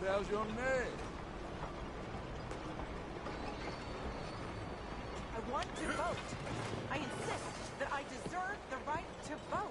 hell's your name? I want to vote. I insist that I deserve the right to vote.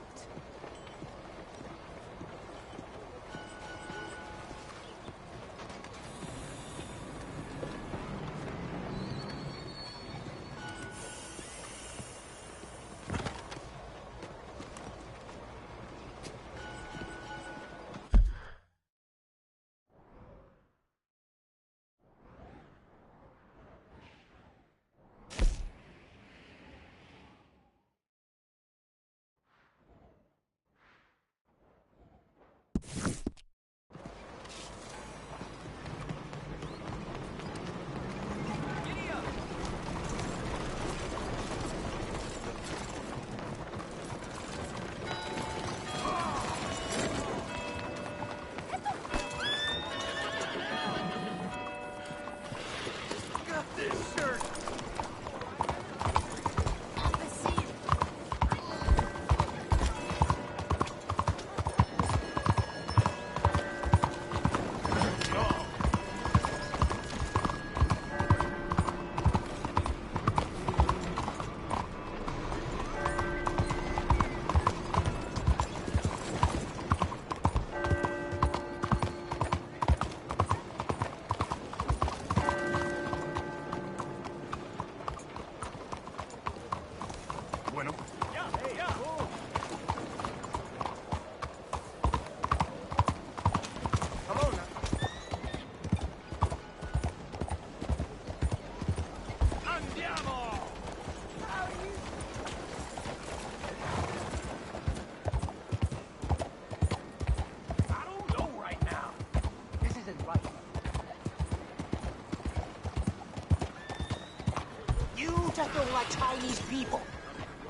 Just don't like Chinese people.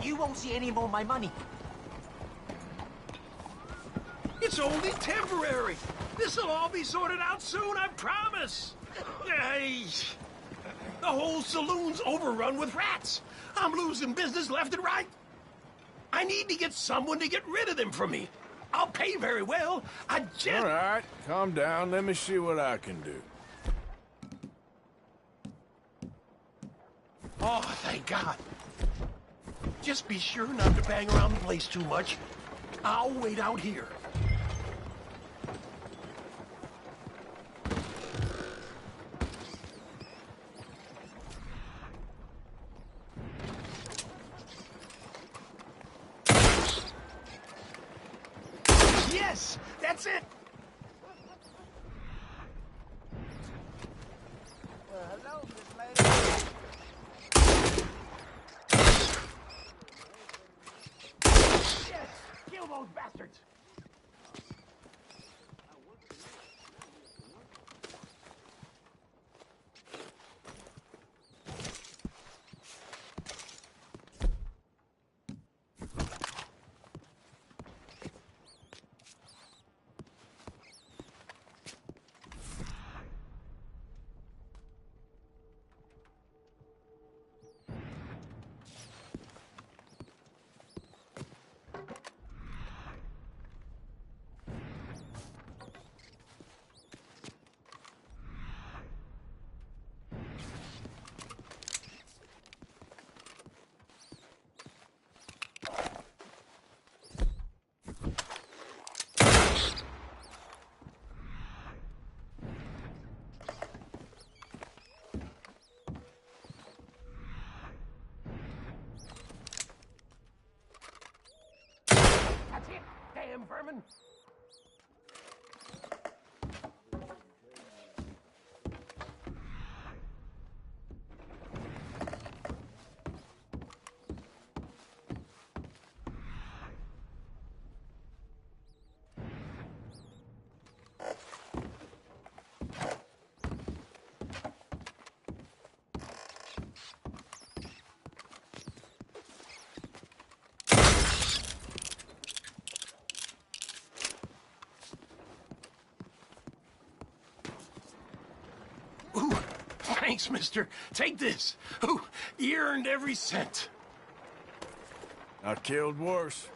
You won't see any more of my money. It's only temporary. This'll all be sorted out soon, I promise. Hey, the whole saloon's overrun with rats. I'm losing business left and right. I need to get someone to get rid of them from me. I'll pay very well. I just... All right, calm down. Let me see what I can do. Oh, thank God. Just be sure not to bang around the place too much. I'll wait out here. Yes, that's it. Well, hello, Miss Lady. Kill those bastards! Damn vermin! Ooh, thanks, mister. Take this. Ooh, you earned every cent. I killed worse.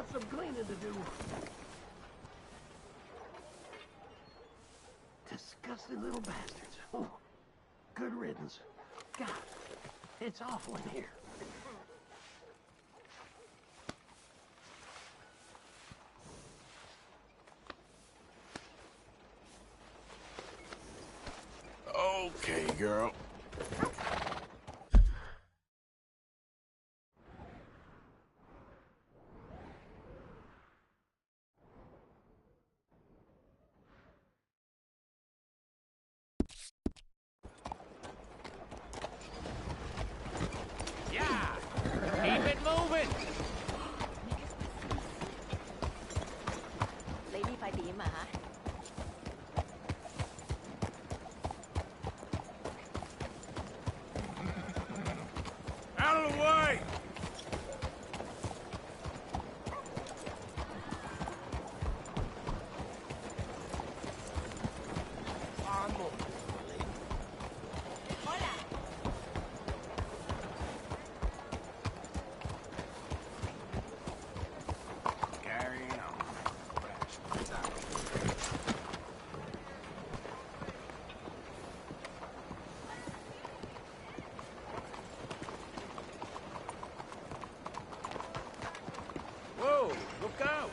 got some cleaning to do. Disgusting little bastards. Oh, good riddance. God, it's awful in here. Okay, girl. Yeah, keep it moving. 你呢塊點啊嚇？ Out of the way! Carrying on. Whoa, look out!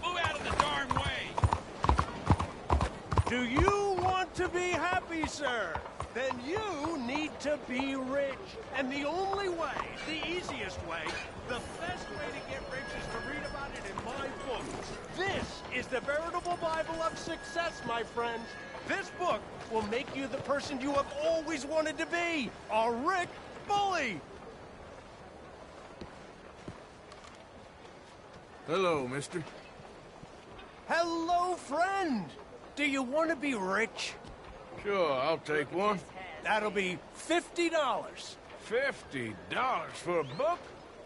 Move out of the darn way! Do you want to be happy, sir? Then you need to be rich. And the only way, the easiest way, the best way to get rich is to read about it in my book. This is the veritable Bible of success, my friends. This book will make you the person you have always wanted to be, a rich bully. Hello, mister. Hello, friend. Do you want to be rich? Sure, I'll take one. That'll be $50. $50 for a book?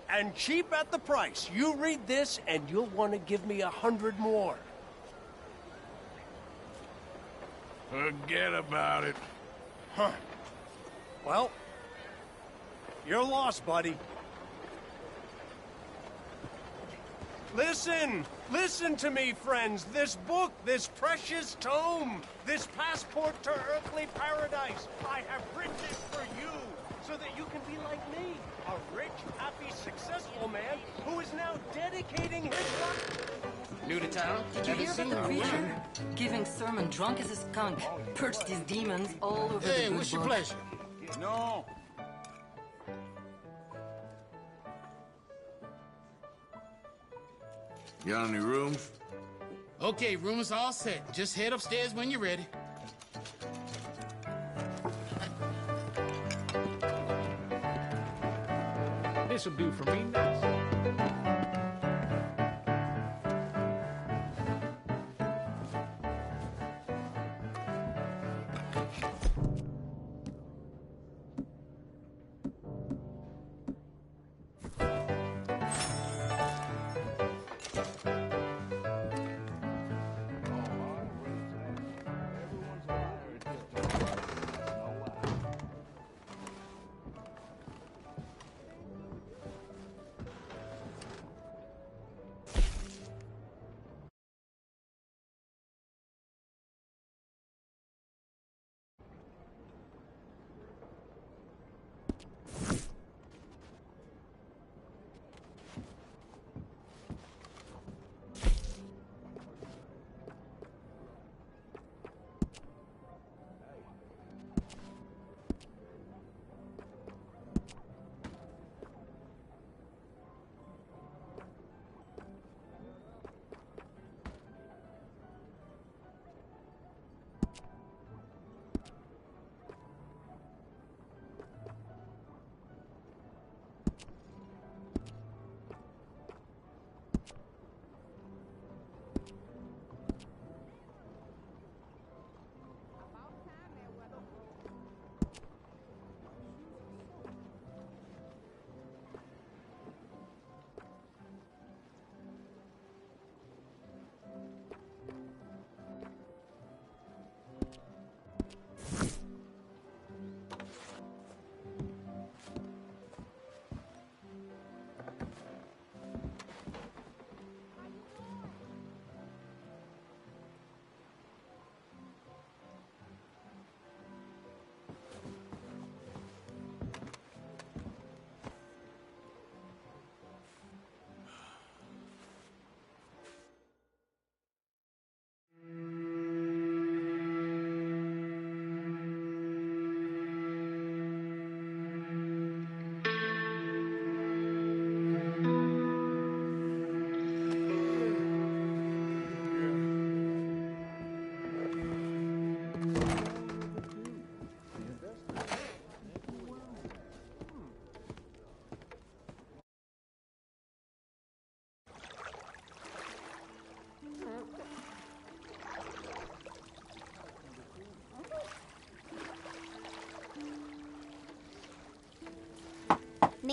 And cheap at the price. You read this, and you'll want to give me 100 more. Forget about it. Huh. Well, you're lost, buddy. Listen to me, friends. This book, this precious tome, this passport to earthly paradise, I have written it for you, so that you can be like me, a rich, happy, successful man who is now dedicating his life. New to town? Did you hear about the preacher? Giving sermon drunk as a skunk. Purged his demons all over Hey, the good what's your book. pleasure? No. Got any rooms? Okay, room is all set. Just head upstairs when you're ready. This'll do for me nice.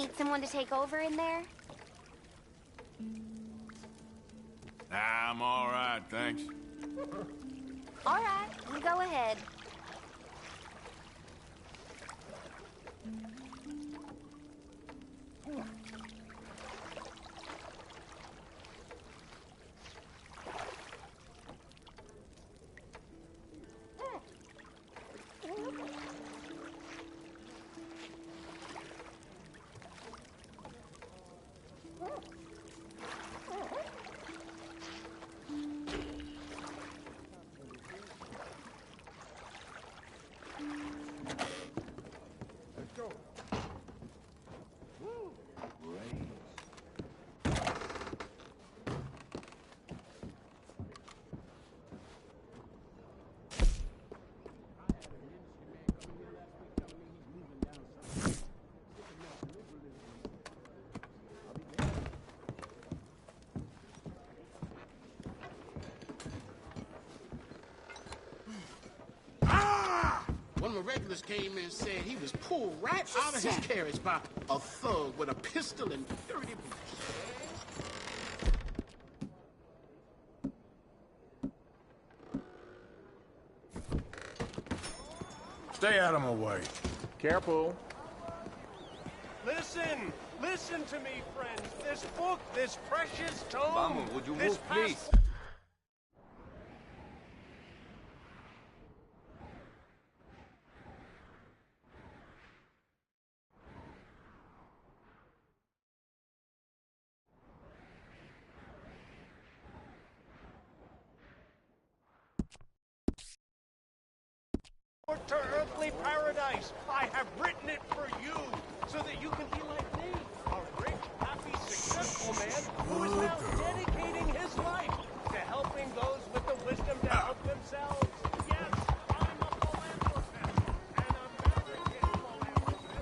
Need someone to take over in there? Nah, I'm all right, thanks. All right, you go ahead. One of the regulars came in and said he was pulled right out of his carriage by a thug with a pistol and 30 bullets. Stay out of my way. Careful. Listen! Listen to me, friends! This book, this precious tome! Vamos, would you this move, please? To earthly paradise. I have written it for you, so that you can be like me, a rich, happy, successful man who is now dedicating his life to helping those with the wisdom to help themselves. Yes, I'm a philanthropist, an American philanthropist.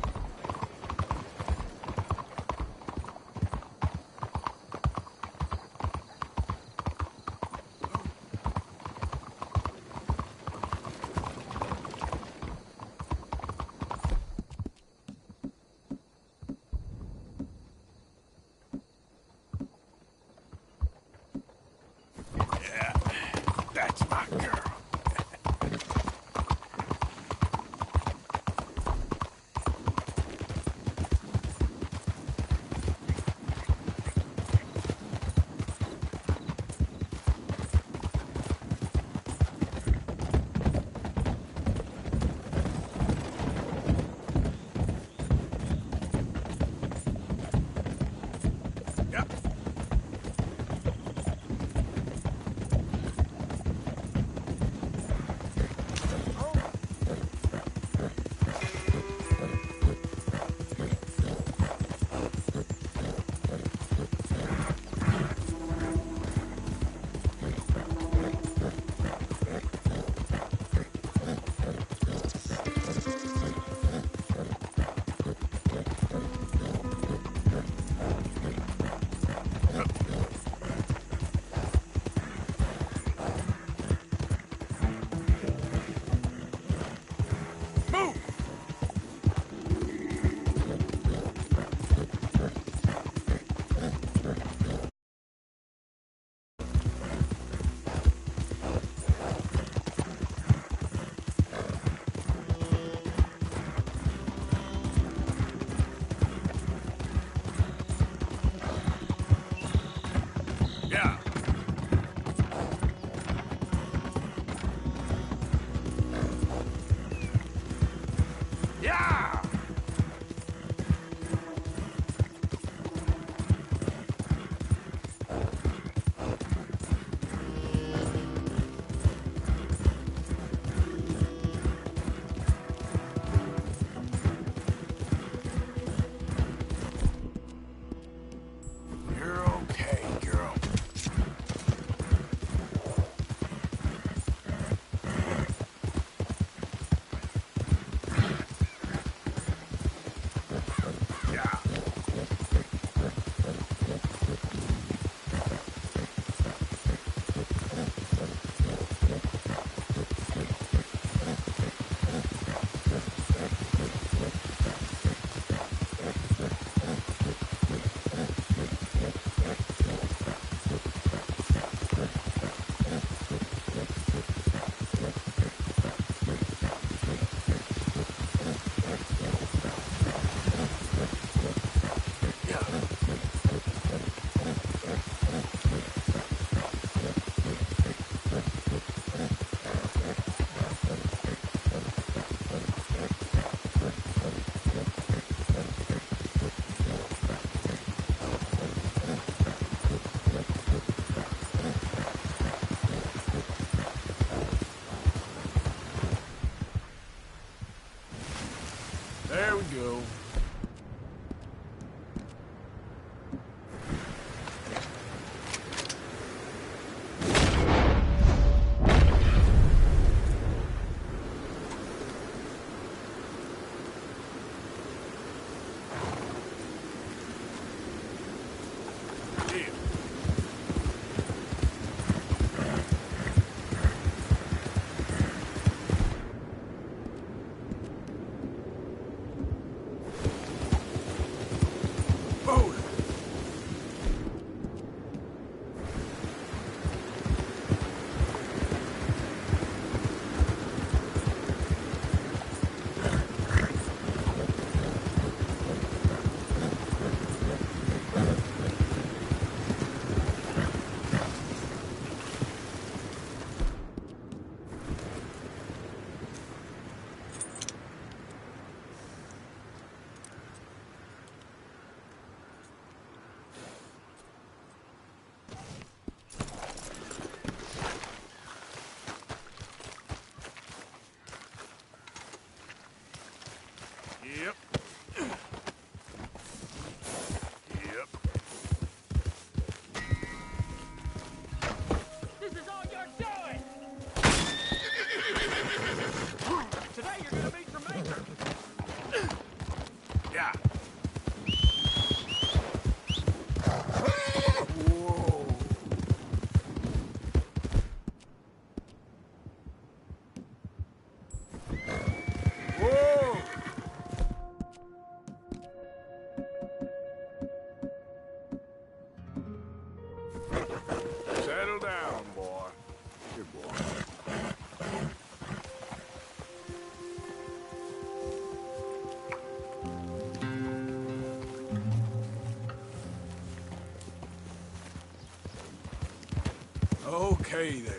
Okay, there.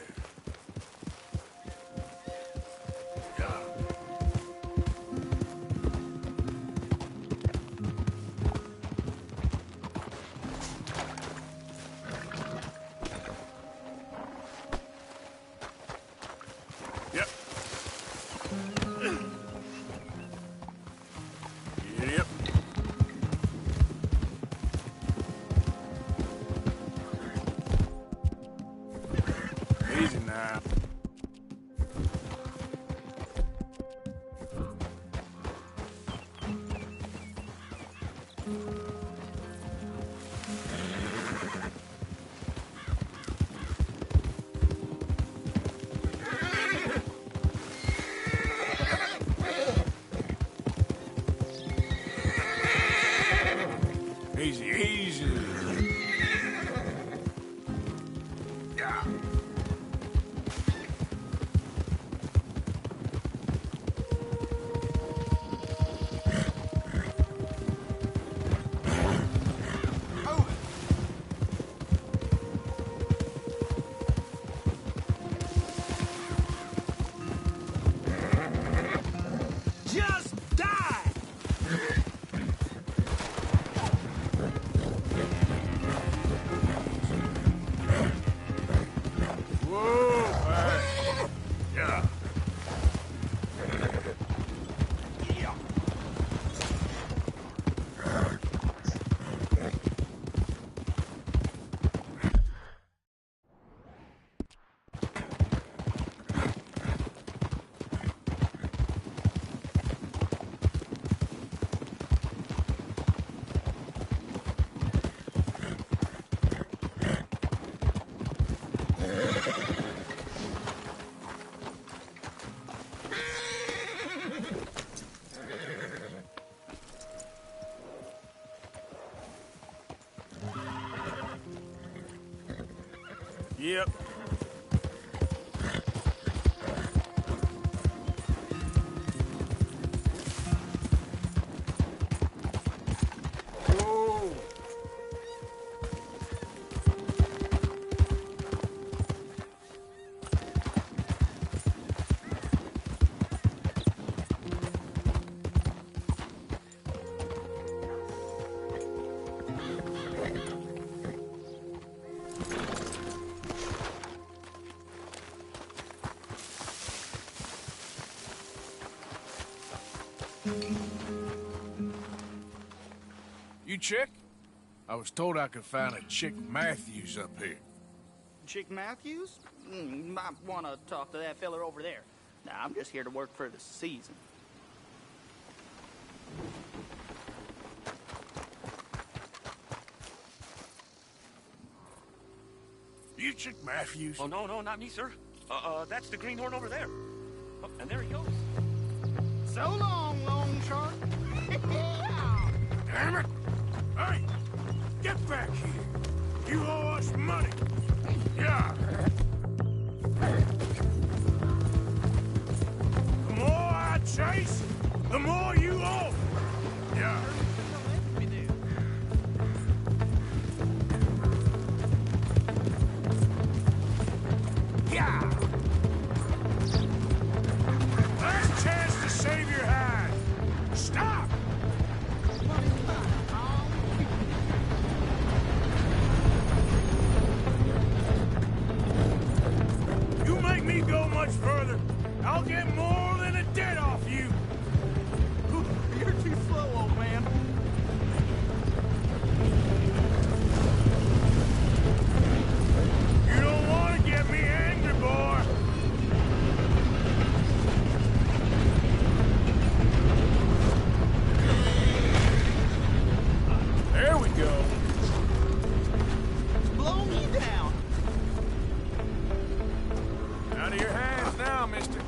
Yeah. Yep. Yep. Easy now. Easy, easy. Yeah. Just die! Whoa, man. Yeah. Yeah. Yep. Whoa. You Chick? I was told I could find a Chick Matthews up here. Chick Matthews? You might want to talk to that fella over there. Nah, I'm just here to work for the season. You Chick Matthews? Oh, no, no, not me, sir. That's the greenhorn over there. Oh, and there he goes. So long, Long Shark. Damn it! Hey! Get back here! You owe us money! Yeah! The more I chase, the more you owe! Yeah. Yeah! Last chance to save your hide! Stop! You make me go much further, I'll get more than a debt off you! You're too slow, old man. You don't want to get me angry, boy! There we go. Blow me down. Out of your hands now, mister.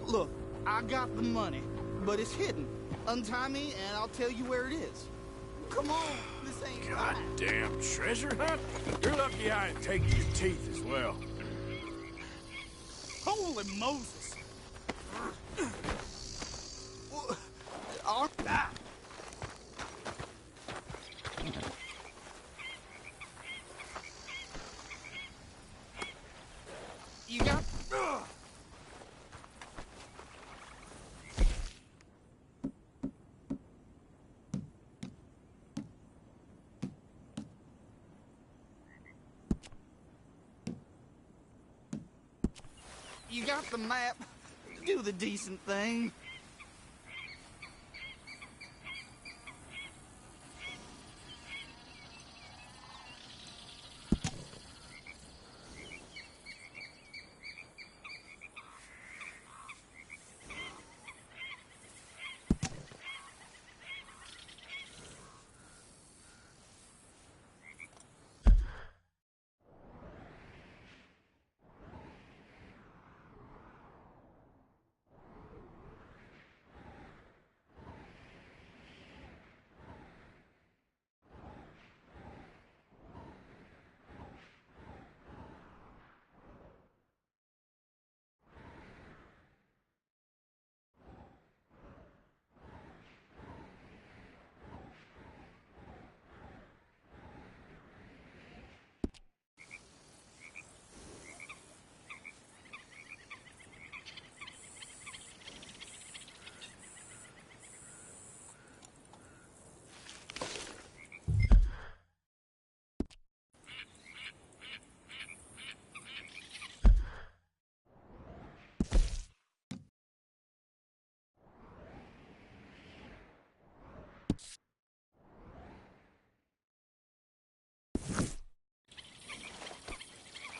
Look, I got the money, but it's hidden. Untie me and I'll tell you where it is. Come on, this ain't right. Goddamn treasure hunt? You're lucky I ain't taking your teeth as well. Holy Moses. You got the map. Do the decent thing.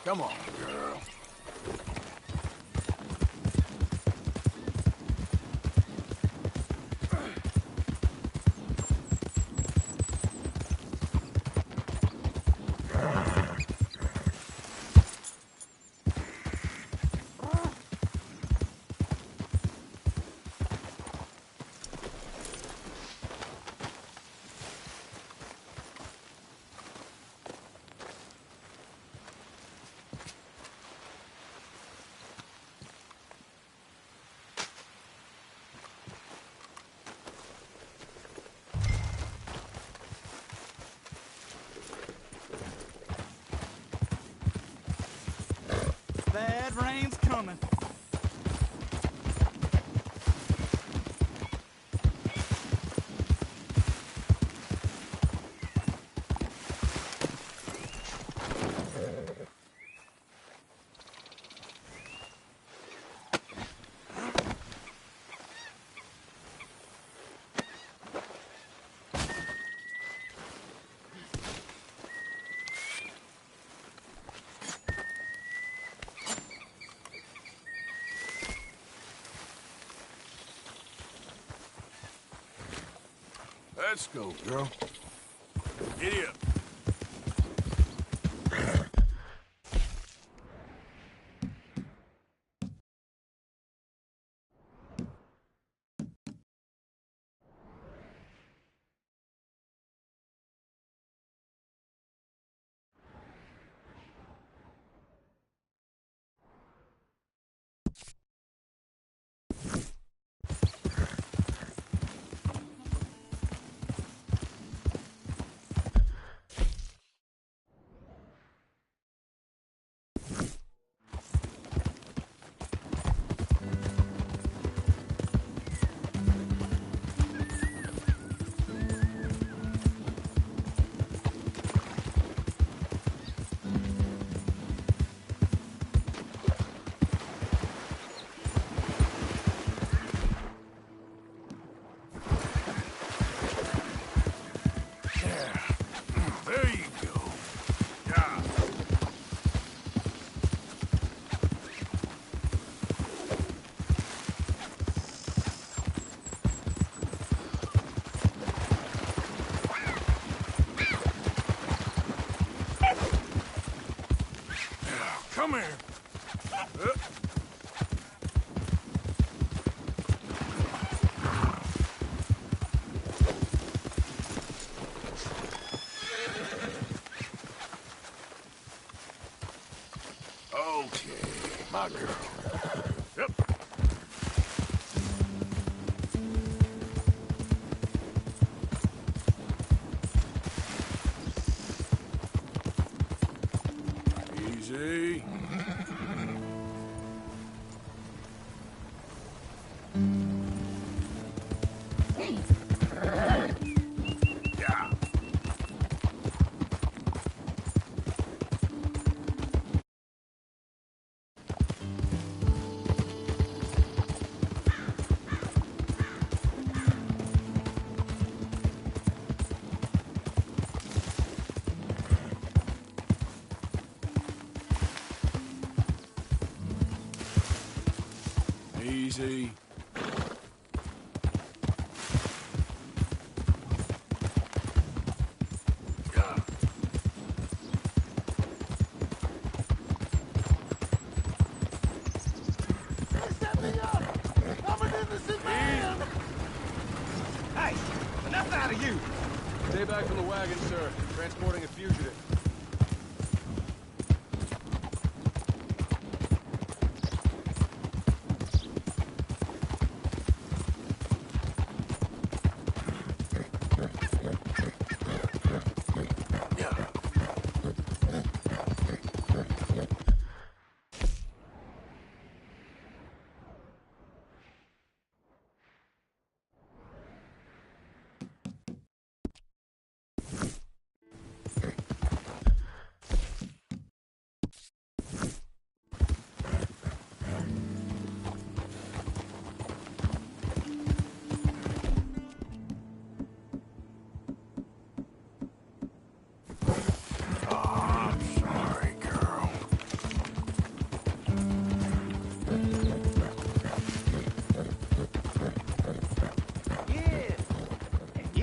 Come on, girl. Bad rain's coming. Let's go, girl. Giddy up. There you go. Yeah. Come here. Okay, my girl. Yep. Easy. Yeah. Easy. Hey, enough out of you! Stay back from the wagon, sir. Transporting a fugitive.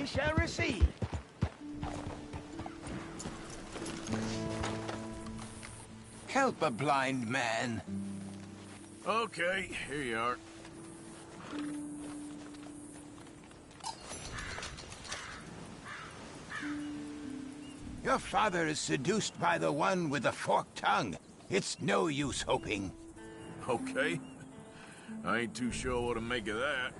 Shall receive. Help a blind man. Okay, here you are. Your father is seduced by the one with the forked tongue. It's no use hoping. Okay. I ain't too sure what to make of that.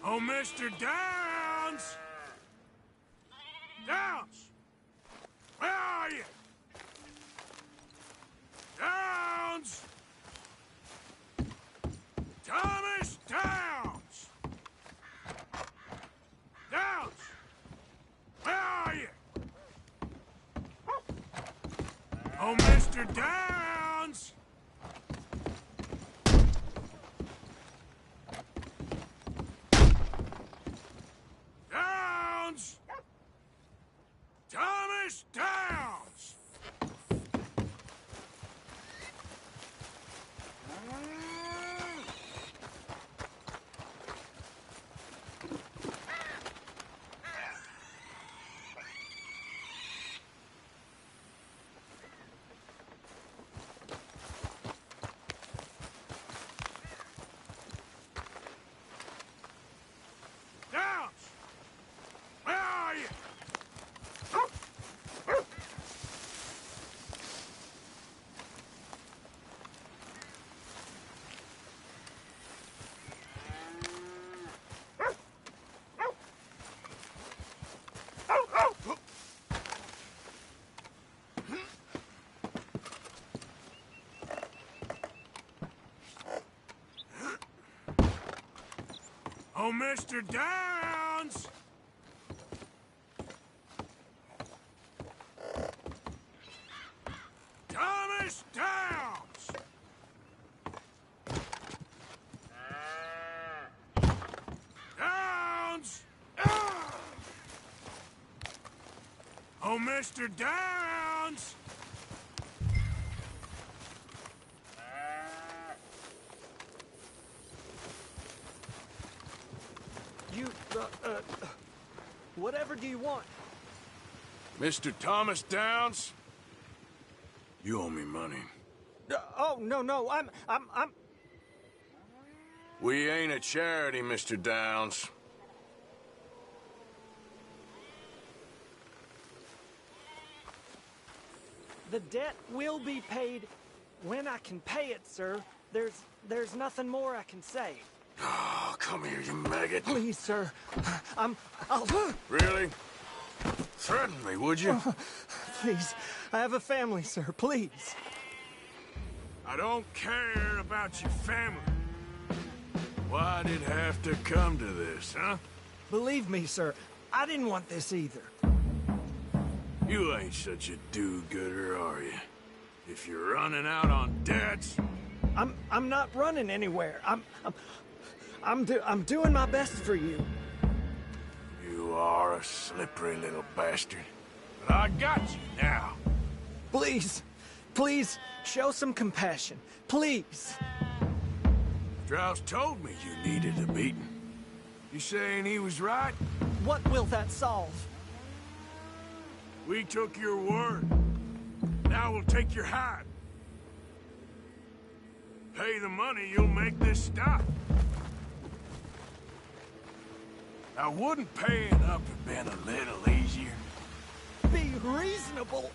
Oh, Mr. Downs! Downs! Where are you? Downs! Thomas Downs! Downs! Where are you? Oh, Mr. Downs! Downs! Thomas Downs! Oh, Mr. Downs! Thomas Downs! Downs! Ah! Oh, Mr. Downs! You, whatever do you want? Mr. Thomas Downs? You owe me money. Oh, no, I'm... We ain't a charity, Mr. Downs. The debt will be paid when I can pay it, sir. There's nothing more I can say. Oh, come here, you maggot. Please, sir. I'll... Really? Threaten me, would you? Please. I have a family, sir. Please. I don't care about your family. Why'd it have to come to this, huh? Believe me, sir. I didn't want this either. You ain't such a do-gooder, are you? If you're running out on debts... I'm not running anywhere. I'm doing my best for you. You are a slippery little bastard. But I got you now. Please, show some compassion. Please. Strauss told me you needed a beating. You saying he was right? What will that solve? We took your word. Now we'll take your hide. Pay the money, you'll make this stop. Now, wouldn't paying up have been a little easier? Be reasonable.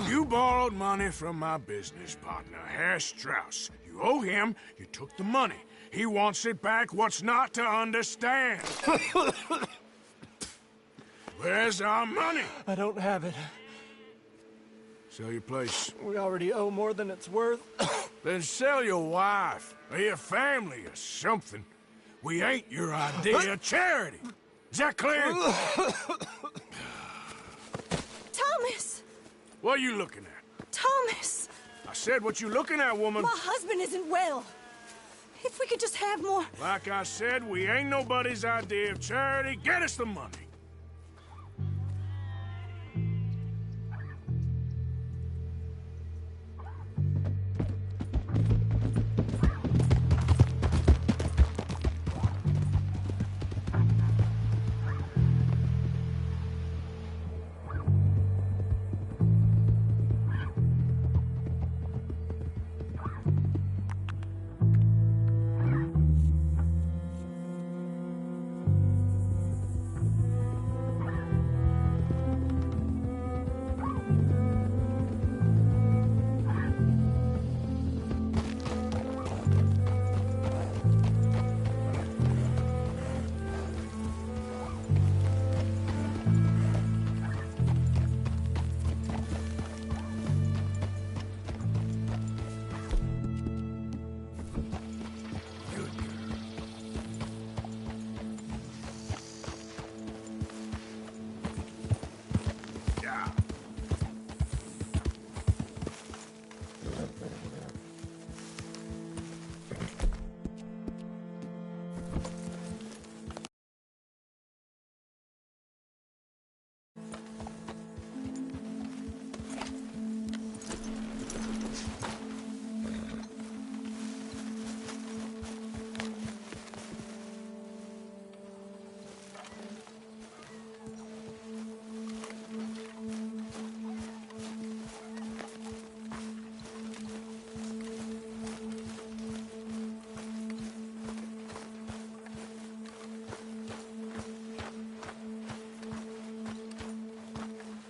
You borrowed money from my business partner, Herr Strauss. You owe him, you took the money. He wants it back, what's not to understand? Where's our money? I don't have it. Sell your place. We already owe more than it's worth. Then sell your wife, or your family, or something. We ain't your idea of charity. Is that clear? Thomas! What are you looking at? Thomas! I said what you looking at, woman. My husband isn't well. If we could just have more... Like I said, we ain't nobody's idea of charity. Get us the money.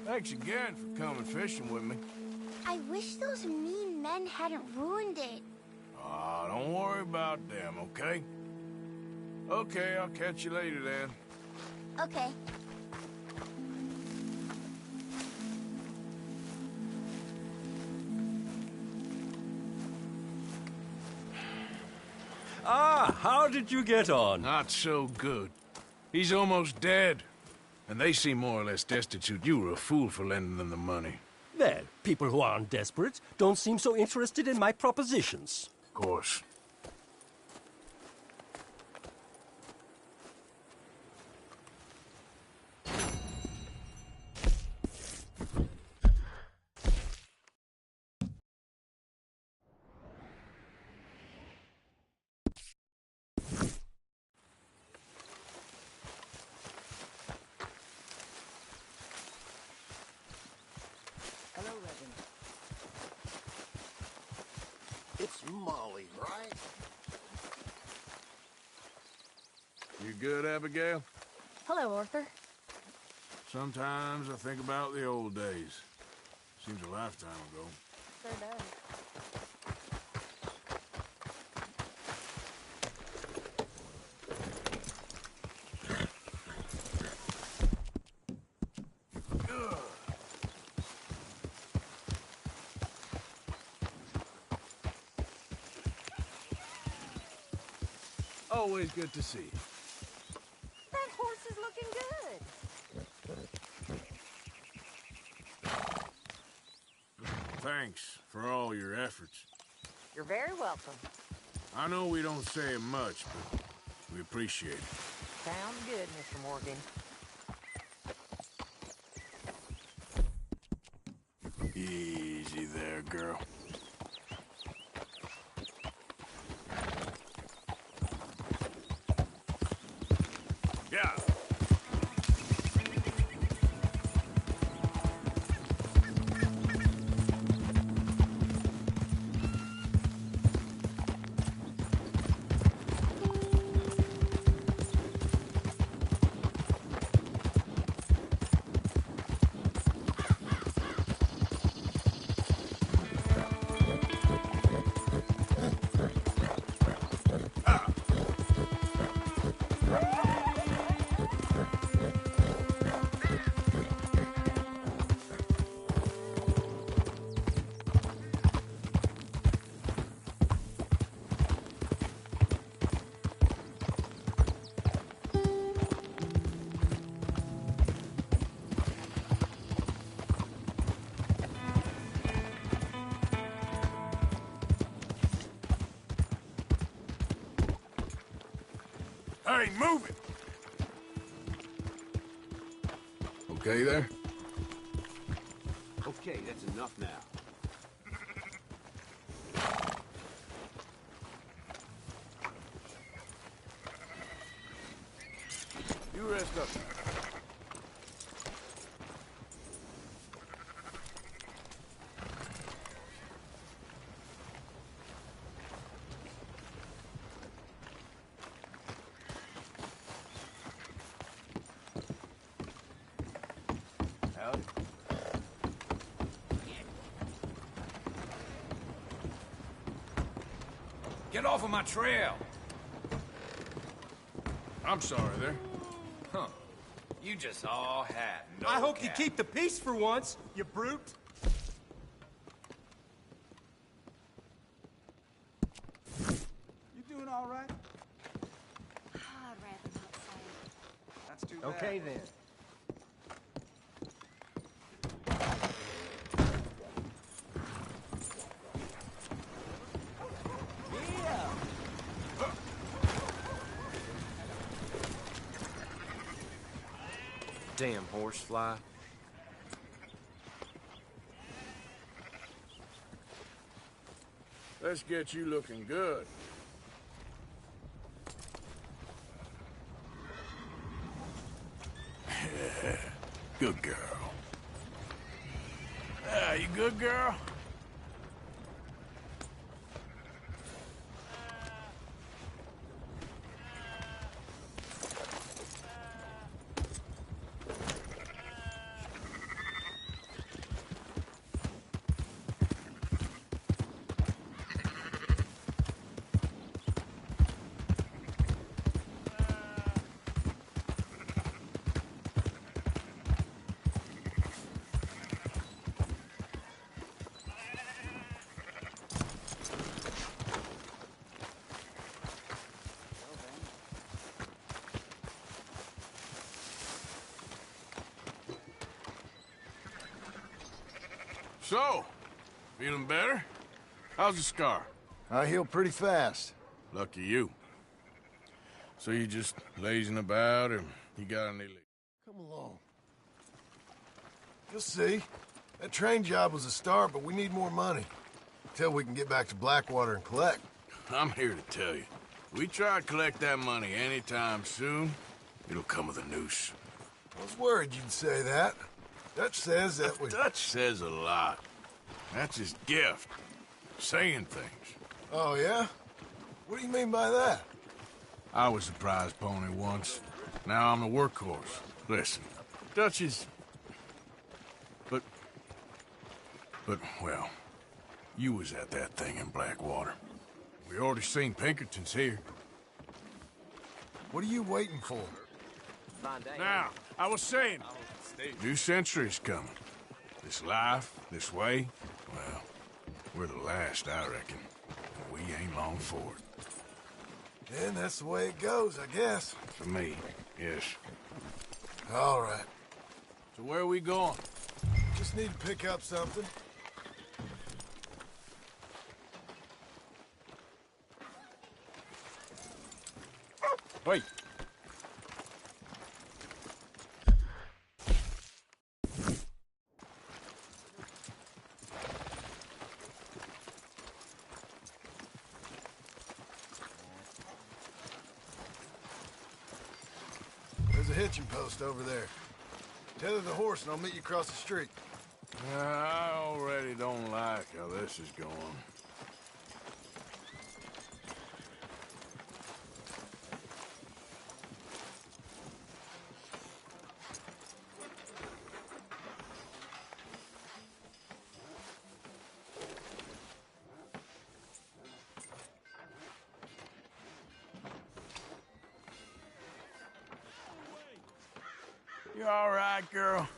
Thanks again for coming fishing with me. I wish those mean men hadn't ruined it. Ah, don't worry about them, okay? Okay, I'll catch you later then. Okay. How did you get on? Not so good. He's almost dead. And they seem more or less destitute. You were a fool for lending them the money. Well, people who aren't desperate don't seem so interested in my propositions. Of course. It's Molly, right? You good, Abigail? Hello, Arthur. Sometimes I think about the old days. Seems a lifetime ago. Sure does. Always good to see you. That horse is looking good. Thanks for all your efforts. You're very welcome. I know we don't say much, but we appreciate it. Sounds good, Mr. Morgan. Easy there, girl. Yeah. Hey, move it! Okay there? Okay, that's enough now. You rest up. Get off of my trail! I'm sorry there. Huh. You just all had no I hope you cap. keep the peace for once, you brute. You doing all right? I'd rather not say. That's too bad. Okay, then. Damn horsefly. Let's get you looking good. Good girl. You good, girl? So, feeling better? How's the scar? I heal pretty fast. Lucky you. So you just lazing about, or you got any... Come along. You'll see. That train job was a start, but we need more money. Till we can get back to Blackwater and collect. I'm here to tell you. We try to collect that money anytime soon, it'll come with a noose. I was worried you'd say that. Dutch says that we... Dutch says a lot. That's his gift. Saying things. Oh, yeah? What do you mean by that? I was the prize pony once. Now I'm the workhorse. Listen, Dutch is... But, well, you was at that thing in Blackwater. We already seen Pinkertons here. What are you waiting for? Now, I was saying, new century's coming. This life, this way, well, we're the last, I reckon. And we ain't long for it. And that's the way it goes, I guess. For me, yes. All right. So where are we going? Just need to pick up something. Wait. There's a hitching post over there. Tether the horse and I'll meet you across the street. I already don't like how this is going. You all right, girl?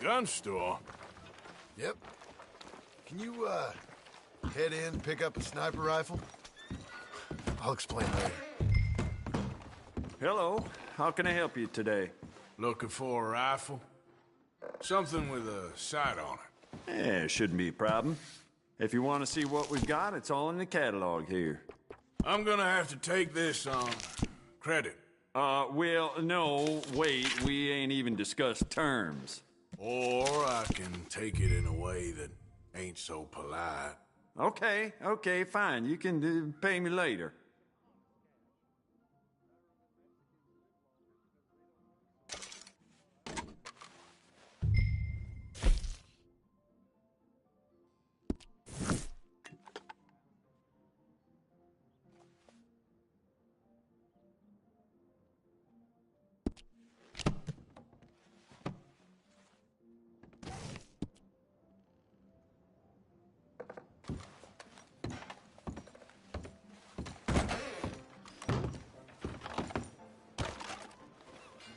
Gun store? Yep. Can you, head in and pick up a sniper rifle? I'll explain later. Hello. How can I help you today? Looking for a rifle? Something with a sight on it. Yeah, shouldn't be a problem. If you want to see what we've got, it's all in the catalog here. I'm gonna have to take this on credit. Well, no, wait. We ain't even discussed terms. Or I can take it in a way that ain't so polite. Okay, fine. You can pay me later.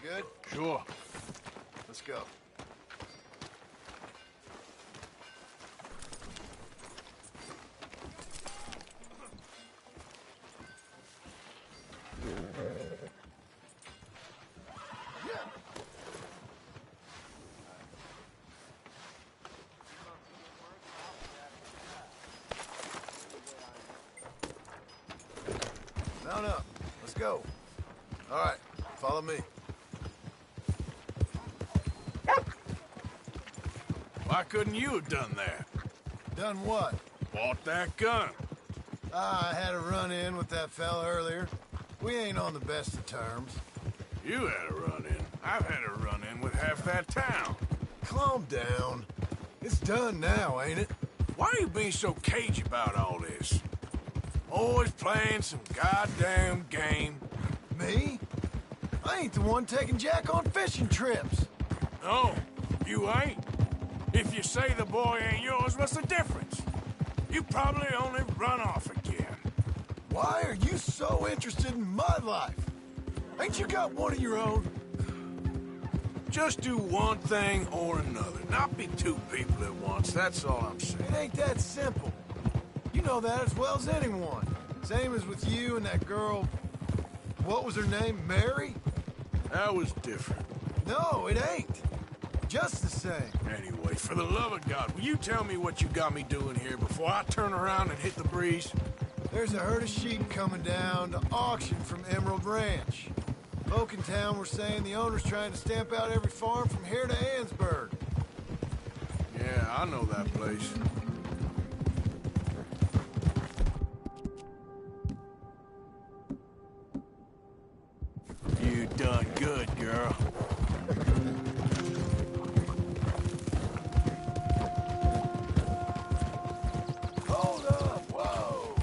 Good? Sure. Let's go. Mount up. Let's go. All right, follow me. Why couldn't you have done that? Done what? Bought that gun. I had a run-in with that fella earlier. We ain't on the best of terms. You had a run-in. I've had a run-in with half that town. Calm down. It's done now, ain't it? Why are you being so cagey about all this? Always playing some goddamn game. Me? I ain't the one taking Jack on fishing trips. No, you ain't. If you say the boy ain't yours, what's the difference? You probably only run off again. Why are you so interested in my life? Ain't you got one of your own? Just do one thing or another. Not be two people at once, that's all I'm saying. It ain't that simple. You know that as well as anyone. Same as with you and that girl... What was her name? Mary? That was different. No, it ain't. Just the same. Anyway, for the love of God, will you tell me what you got me doing here before I turn around and hit the breeze? There's a herd of sheep coming down to auction from Emerald Ranch. Folk in town were saying the owner's trying to stamp out every farm from here to Ansburg. Yeah, I know that place. You done good, girl. Hold up, whoa!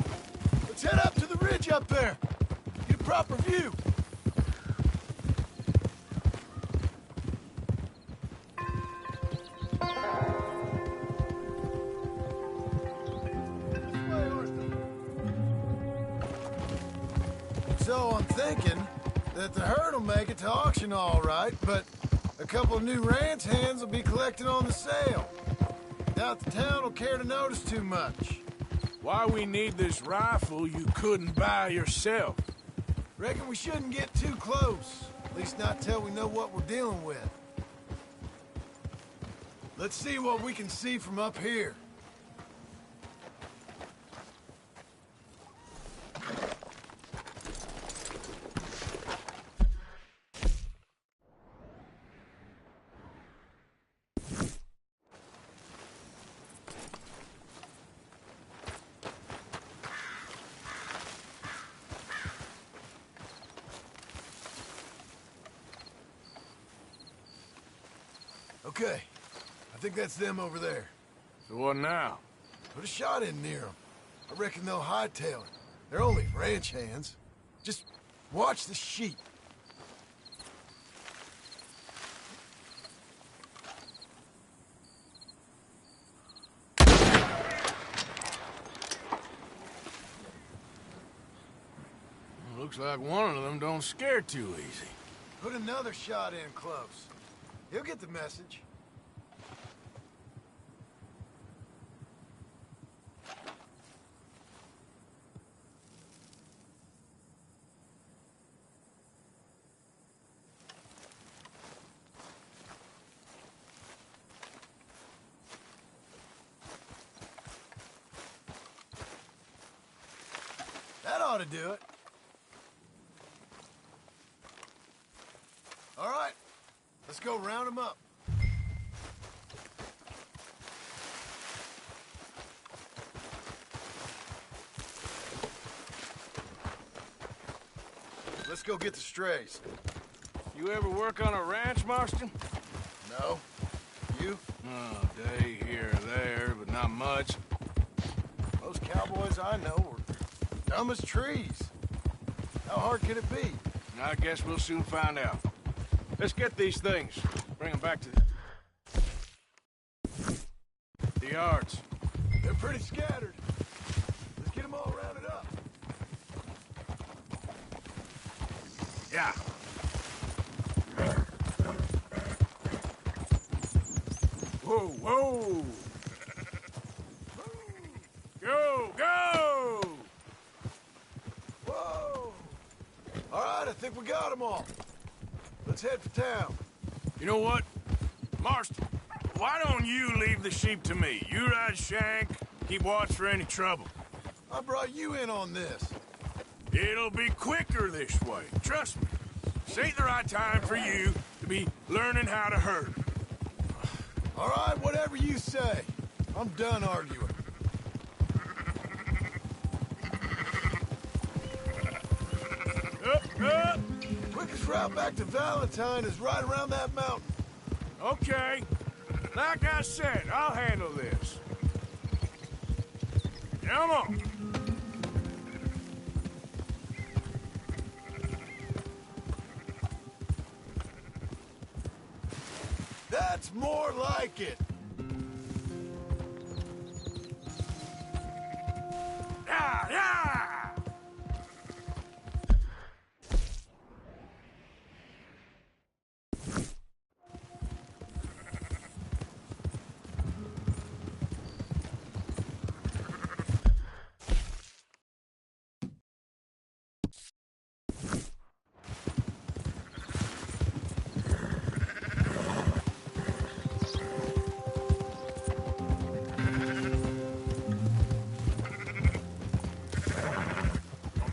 Let's head up to the ridge up there. Get a proper view. So I'm thinking that the herd will make it to auction all right, but a couple of new ranch hands will be collecting on the sale. Doubt the town will care to notice too much. Why we need this rifle you couldn't buy yourself? Reckon we shouldn't get too close. At least not till we know what we're dealing with. Let's see what we can see from up here. Okay, I think that's them over there. So what now? Put a shot in near them. I reckon they'll hightail it. They're only ranch hands. Just watch the sheep. Looks like one of them don't scare too easy. Put another shot in close. He'll get the message. That ought to do it. All right, let's go round them up. Let's go get the strays. You ever work on a ranch, Marston? No. You? Oh, day here or there, but not much. Those cowboys I know are dumb as trees. How hard can it be? I guess we'll soon find out. Let's get these things. Bring them back to the yards. They're pretty scattered. Let's get them all rounded up. Yeah. Whoa, whoa! Go, go! Whoa! All right, I think we got them all. Let's head for town. You know what? Marston, why don't you leave the sheep to me? You ride Shank, keep watch for any trouble. I brought you in on this. It'll be quicker this way, trust me. This ain't the right time for you to be learning how to herd. All right, whatever you say. I'm done arguing. Up, up! Quickest route back to Valentine is right around that mountain. Okay. Like I said, I'll handle this. Come on. That's more like it. Yeah, yeah!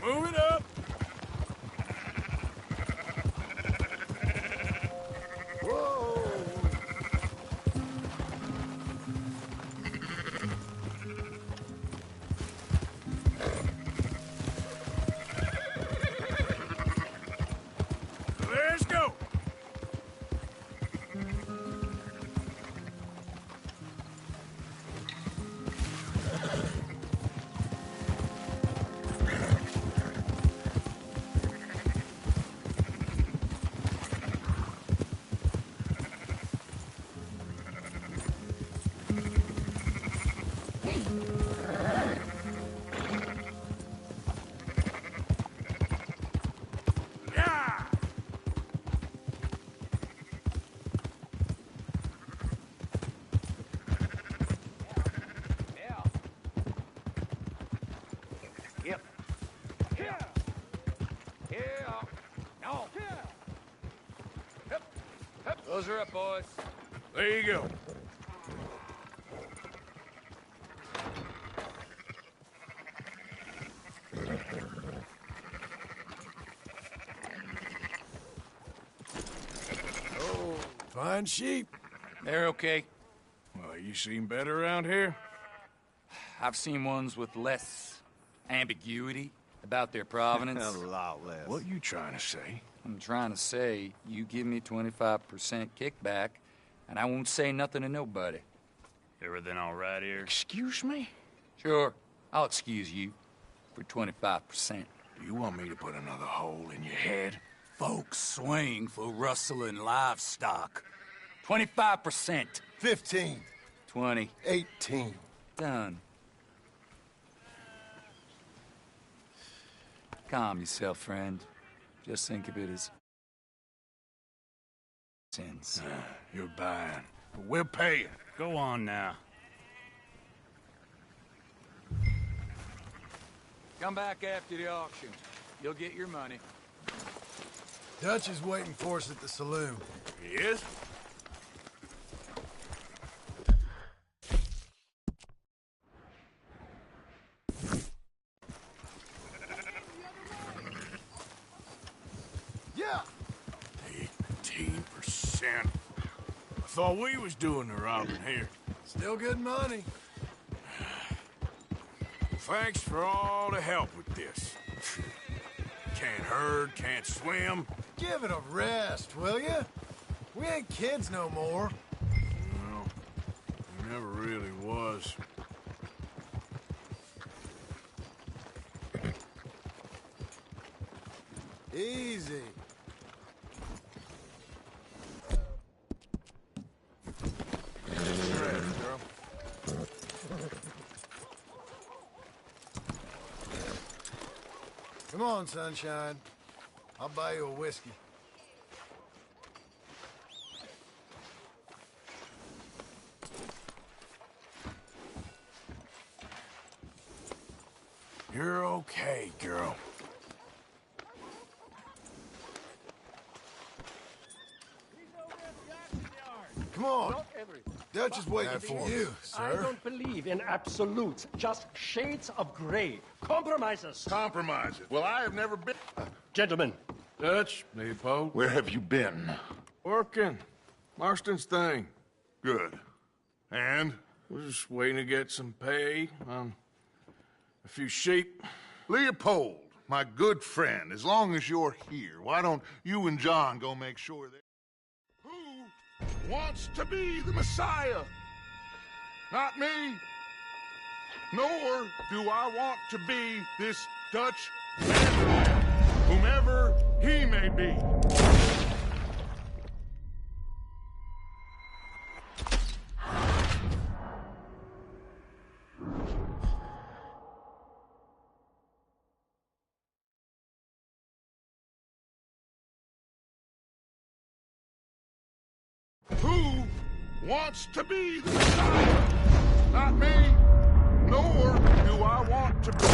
Move it up. Whoa! Let's go. Yeah! Yep. Here. Here. No. Yep. Yep. Those are up, boys. There you go. Oh, fine sheep. They're okay. Well, you seem better around here. I've seen ones with less ambiguity about their provenance. A lot less. What you trying to say? I'm trying to say you give me 25% kickback, and I won't say nothing to nobody. Everything all right here? Excuse me? Sure, I'll excuse you for 25%. Do you want me to put another hole in your head? Folks swing for rustling livestock. 25%. 15. 20. 18. Done. Calm yourself, friend. Just think of it as sins. You're buying. But we'll pay you. Go on now. Come back after the auction. You'll get your money. Dutch is waiting for us at the saloon. He is? Yeah. 18%. I thought we was doing the robbing here. Still good money. Thanks for all the help with this. Can't herd, can't swim. Give it a rest, will ya? We ain't kids no more. Well, never really was. Easy. Come on, sunshine. I'll buy you a whiskey. You're okay, girl. Come on. Dutch is waiting That's for you, I sir. don't believe in absolutes, just shades of gray. Compromises. Compromises. Well, I have never been... Gentlemen. Dutch, Leopold. Where have you been? Working. Marston's thing. Good. And? We're just waiting to get some pay on a few sheep. Leopold, my good friend, as long as you're here, why don't you and John go make sure that... Who wants to be the Messiah? Not me. Nor do I want to be this Dutch Vanderland, whomever he may be. wants to be the Messiah? Not me, nor do I want to be.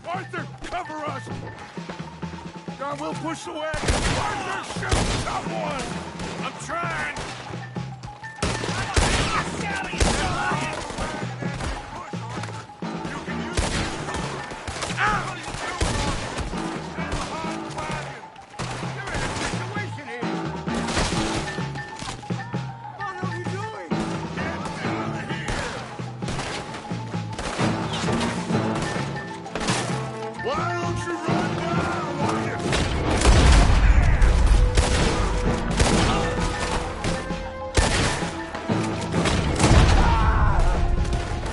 Arthur, cover us! John, we'll push the wagon. Arthur, shoot someone! I'm trying! Why don't you run down while you...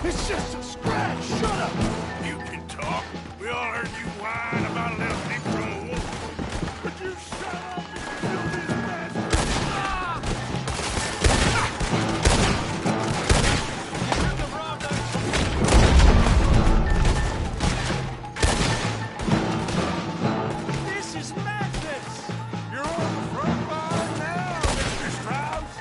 It's just a scratch! Shut up! You can talk. We all heard you whine about a little nick from a wolf. Would you shut up, you filthy bastard? You shouldn't have robbed us. This is madness! You're on the front line now, Mr. Strauss!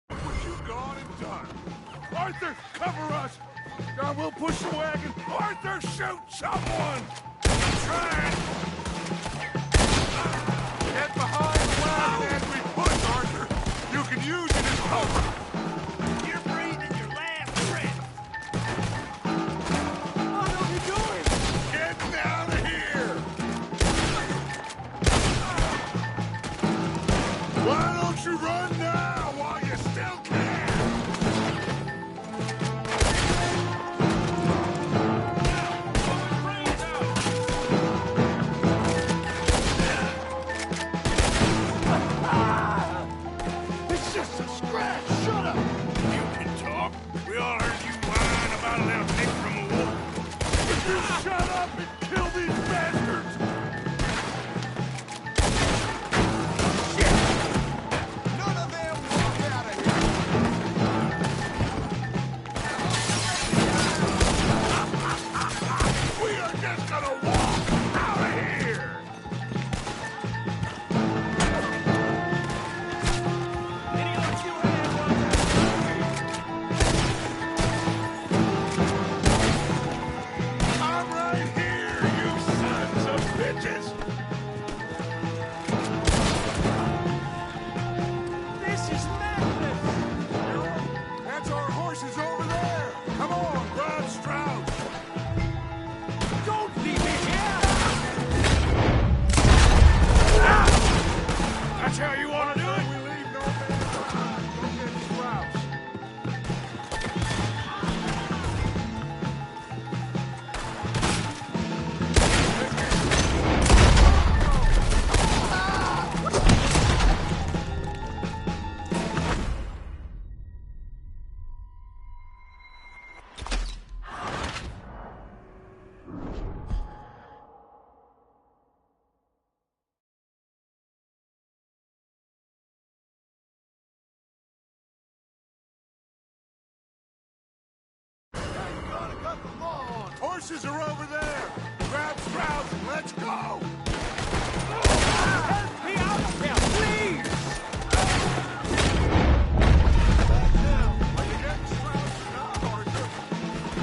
What you've gone and done. Arthur, cover us! John, we'll push the wagon. Arthur, shoot someone! I'm trying! Get behind the wagon as we push, Arthur. You can use it as cover. You're breathing your last breath. What are you doing? Get out of here! Why don't you run now while you still can? Now, pull the reins out. horses are over there. Grab Strauss and let's go. Help me out here, please!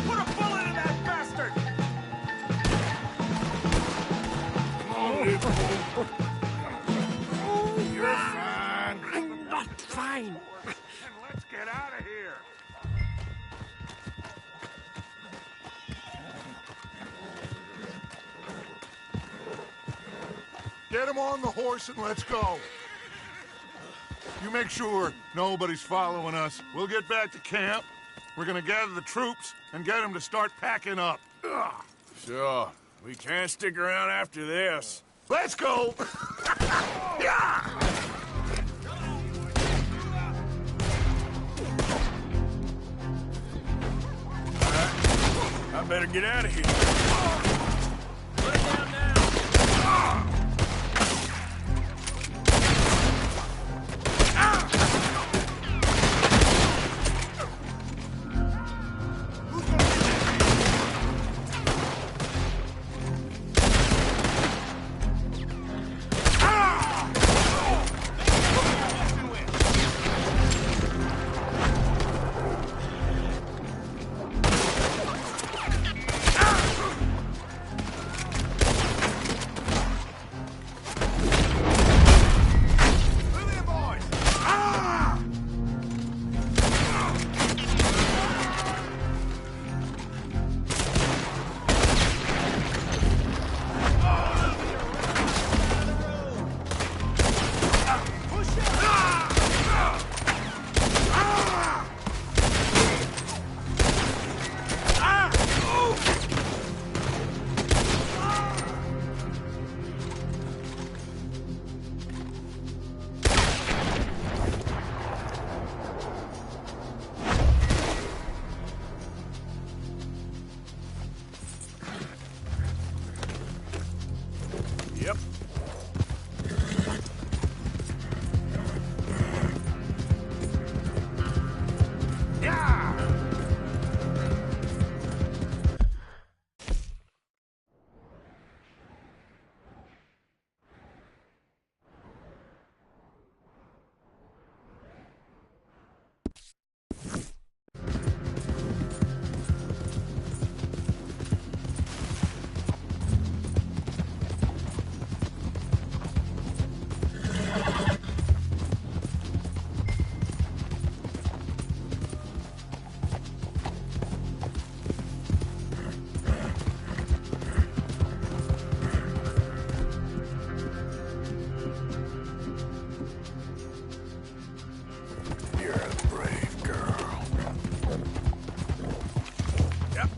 Put a bullet in that bastard! You're fine. I'm not fine. And let's get out of here. Get him on the horse and let's go. You make sure nobody's following us. We'll get back to camp. We're gonna gather the troops and get them to start packing up. Ugh. Sure. We can't stick around after this. Let's go! Yeah! I better get out of here. Put it down now! Yep. You're a brave girl. Yep.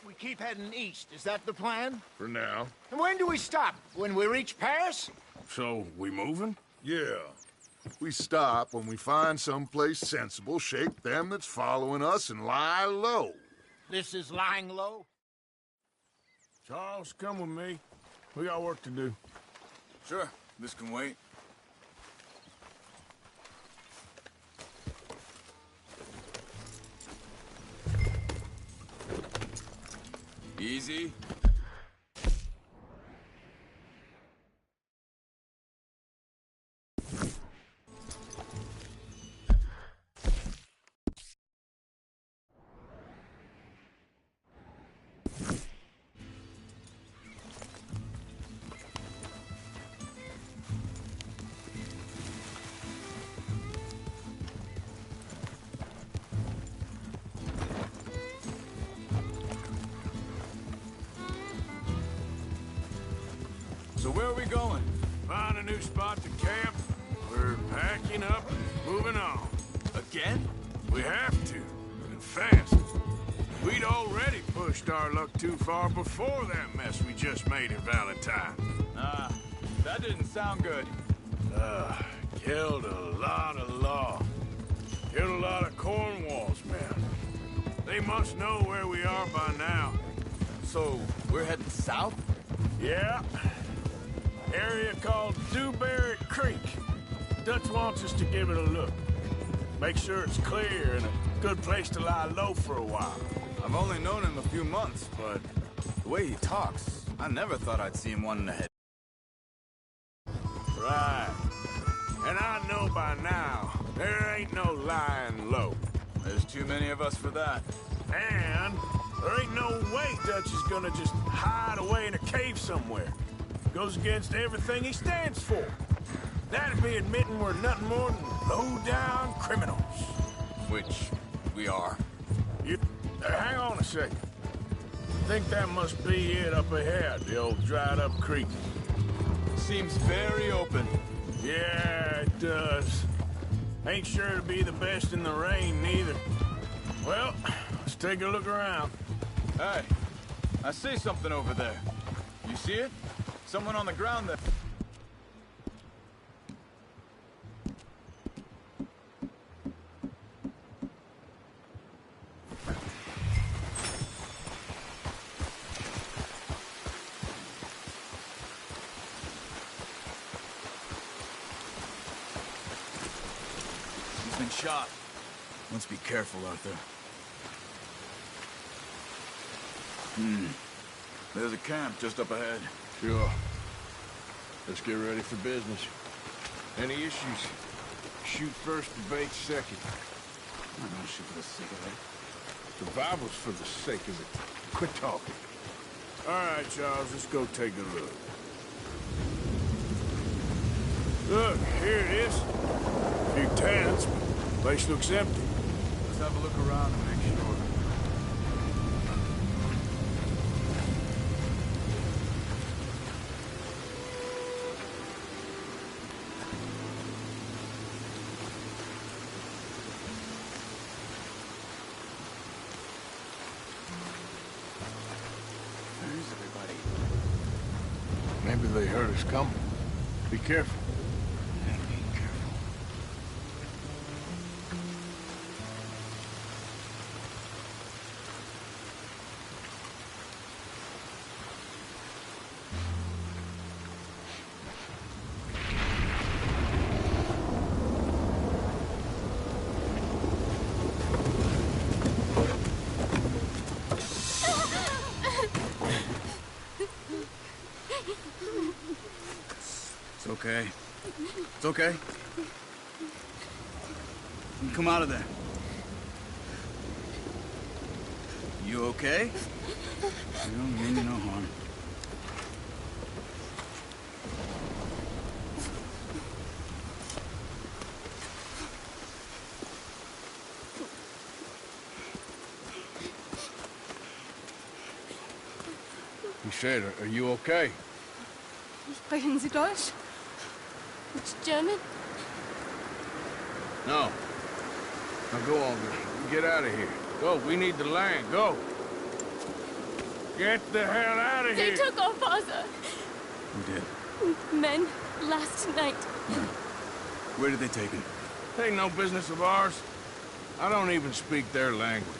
We keep heading east. Is that the plan? For now. And when do we stop? When we reach Paris? So, we moving? Yeah. We stop when we find someplace sensible, shake them that's following us, and lie low. This is lying low? Charles, come with me. We got work to do. Sure, this can wait. Easy. So where are we going? Find a new spot to camp. We're packing up and moving on. Again? We have to, and fast. We'd already pushed our luck too far before that mess we just made in Valentine. Ah, that didn't sound good. Killed a lot of law. Killed a lot of Cornwall's men. They must know where we are by now. So, we're heading south? Yeah. Area called Dewberry Creek. Dutch wants us to give it a look. Make sure it's clear and a good place to lie low for a while. I've only known him a few months, but the way he talks, I never thought I'd see him wanting to head. Right. And I know by now, there ain't no lying low. There's too many of us for that. And there ain't no way Dutch is gonna just hide away in a cave somewhere. Goes against everything he stands for. That'd be admitting we're nothing more than low-down criminals. Which we are. Hang on a second. I think that must be it up ahead, the old dried-up creek. Seems very open. Yeah, it does. Ain't sure to be the best in the rain, neither. Well, let's take a look around. Hey, I see something over there. You see it? Someone on the ground there. He's been shot. Let's be careful, Arthur. There's a camp just up ahead. Sure. Let's get ready for business. Any issues? Shoot first, debate second. I'm not gonna shoot for the sake of it. Survival's for the sake of it. Quit talking. All right, Charles, let's go take a look. Look, here it is. A few tents, but the place looks empty. Let's have a look around and make sure. Maybe they heard us coming. Be careful. Yeah, be careful. It's okay. It's okay. You come out of there. You okay? You don't mean you no harm. He said, are you okay? Sprechen Sie Deutsch? It's German? No. Now go on, get out of here. Go, we need the land, go. Get the hell out of here. They took our father. We did. men last night. Where did they take him? Ain't no business of ours. I don't even speak their language.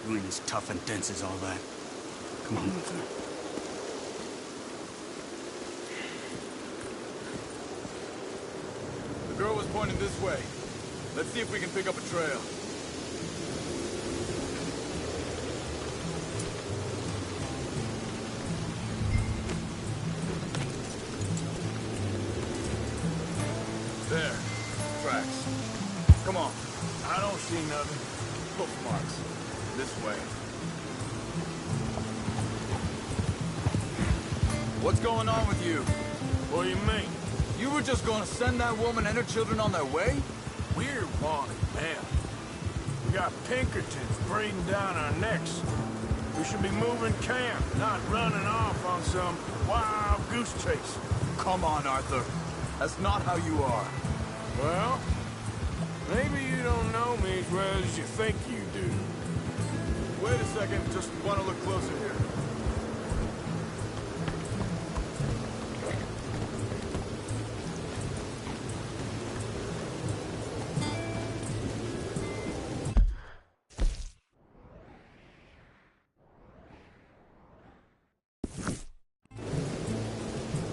You ain't as tough and dense as all that. Come on, Luther. The girl was pointing this way. Let's see if we can pick up a trail. There. Tracks. Come on. I don't see nothing. Hoof marks. This way. What's going on with you? What do you mean? You were just gonna send that woman and her children on their way? We're wanted, man. We got Pinkertons breathing down our necks. We should be moving camp, not running off on some wild goose chase. Come on, Arthur. That's not how you are. Well, maybe you don't know me as well as you think you do. Wait a second, just want to look closer here.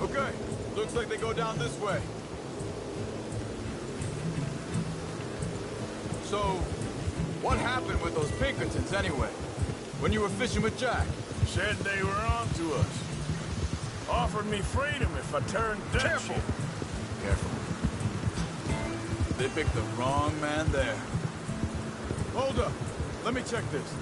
Okay, looks like they go down this way. So, what happened with those Pinkertons anyway? When you were fishing with Jack? Said they were on to us. Offered me freedom if I turned Dutch. Careful! Careful. They picked the wrong man there. Hold up. Let me check this.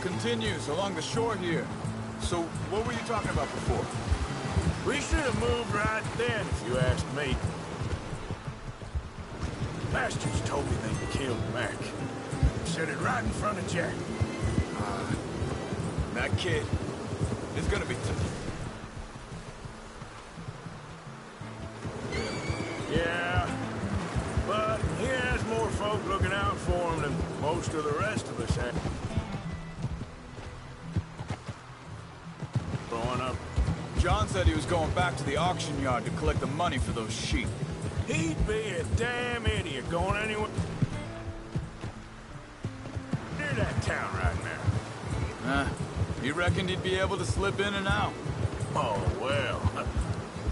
Continues along the shore here. So, what were you talking about before? We should have moved right then, if you asked me. Bastards told me they killed Mac. Said it right in front of Jack. That kid is gonna be... Yeah, but he has more folk looking out for him than most of the rest of us have. Throwing up. John said he was going back to the auction yard to collect the money for those sheep. He'd be a damn idiot going anywhere near that town right now. He reckoned he'd be able to slip in and out. Oh, well.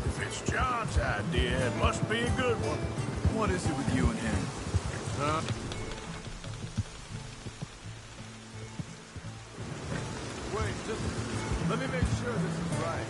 If it's John's idea, it must be a good one. What is it with you and him? Huh? Wait, just let me make sure this is right.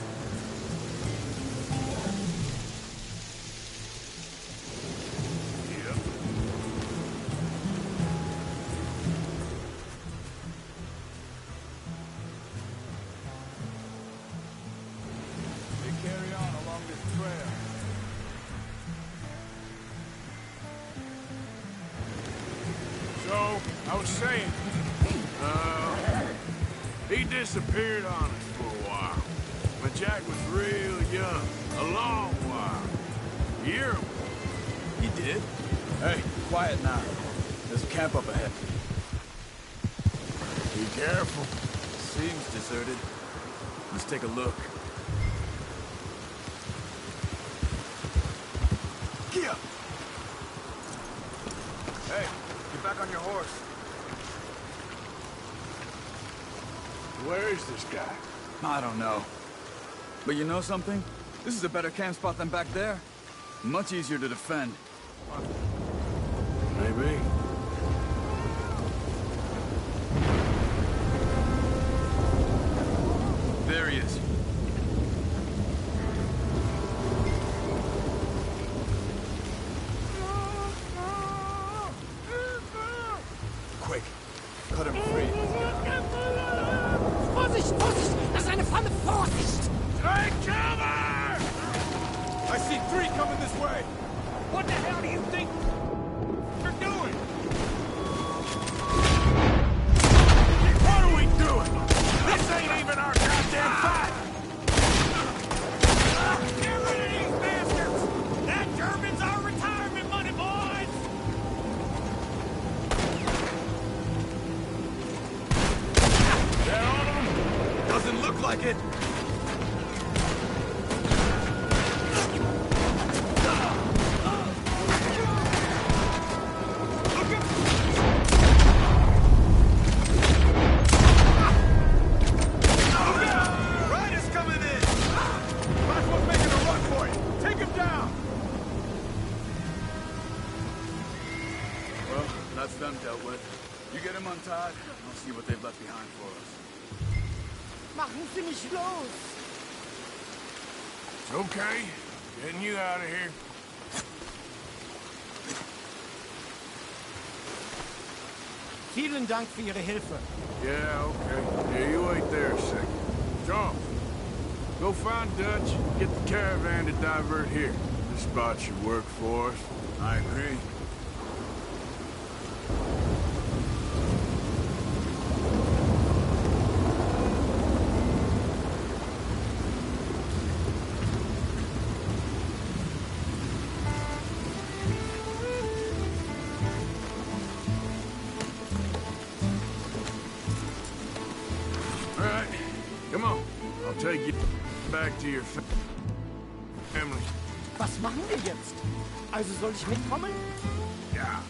I was saying, he disappeared on us for a while. When Jack was real young, a long while. A year ago. He did? Hey, quiet now. There's a camp up ahead. Be careful. Seems deserted. Let's take a look. Get up! Hey, get back on your horse. Where is this guy? I don't know. But you know something? This is a better camp spot than back there. Much easier to defend. Maybe. There he is. Quick, cut him free. Vorsicht, Vorsicht! Das ist eine Falle! Vorsicht! Take cover! I see 3 coming this way! What the hell do you think you're doing? What are we doing? This ain't even our goddamn fight! Get rid of these bastards! them dealt with. You get them untied, I'll see what they've left behind for us. Machen Sie mich los! It's okay. Getting you out of here. Vielen Dank für Ihre Hilfe. Yeah, okay. Yeah, you wait there a second. John, go find Dutch, get the caravan to divert here. This spot should work for us. I agree. All right, come on. I'll take you back to your family. Was machen wir jetzt? Also soll ich mitkommen? Ja.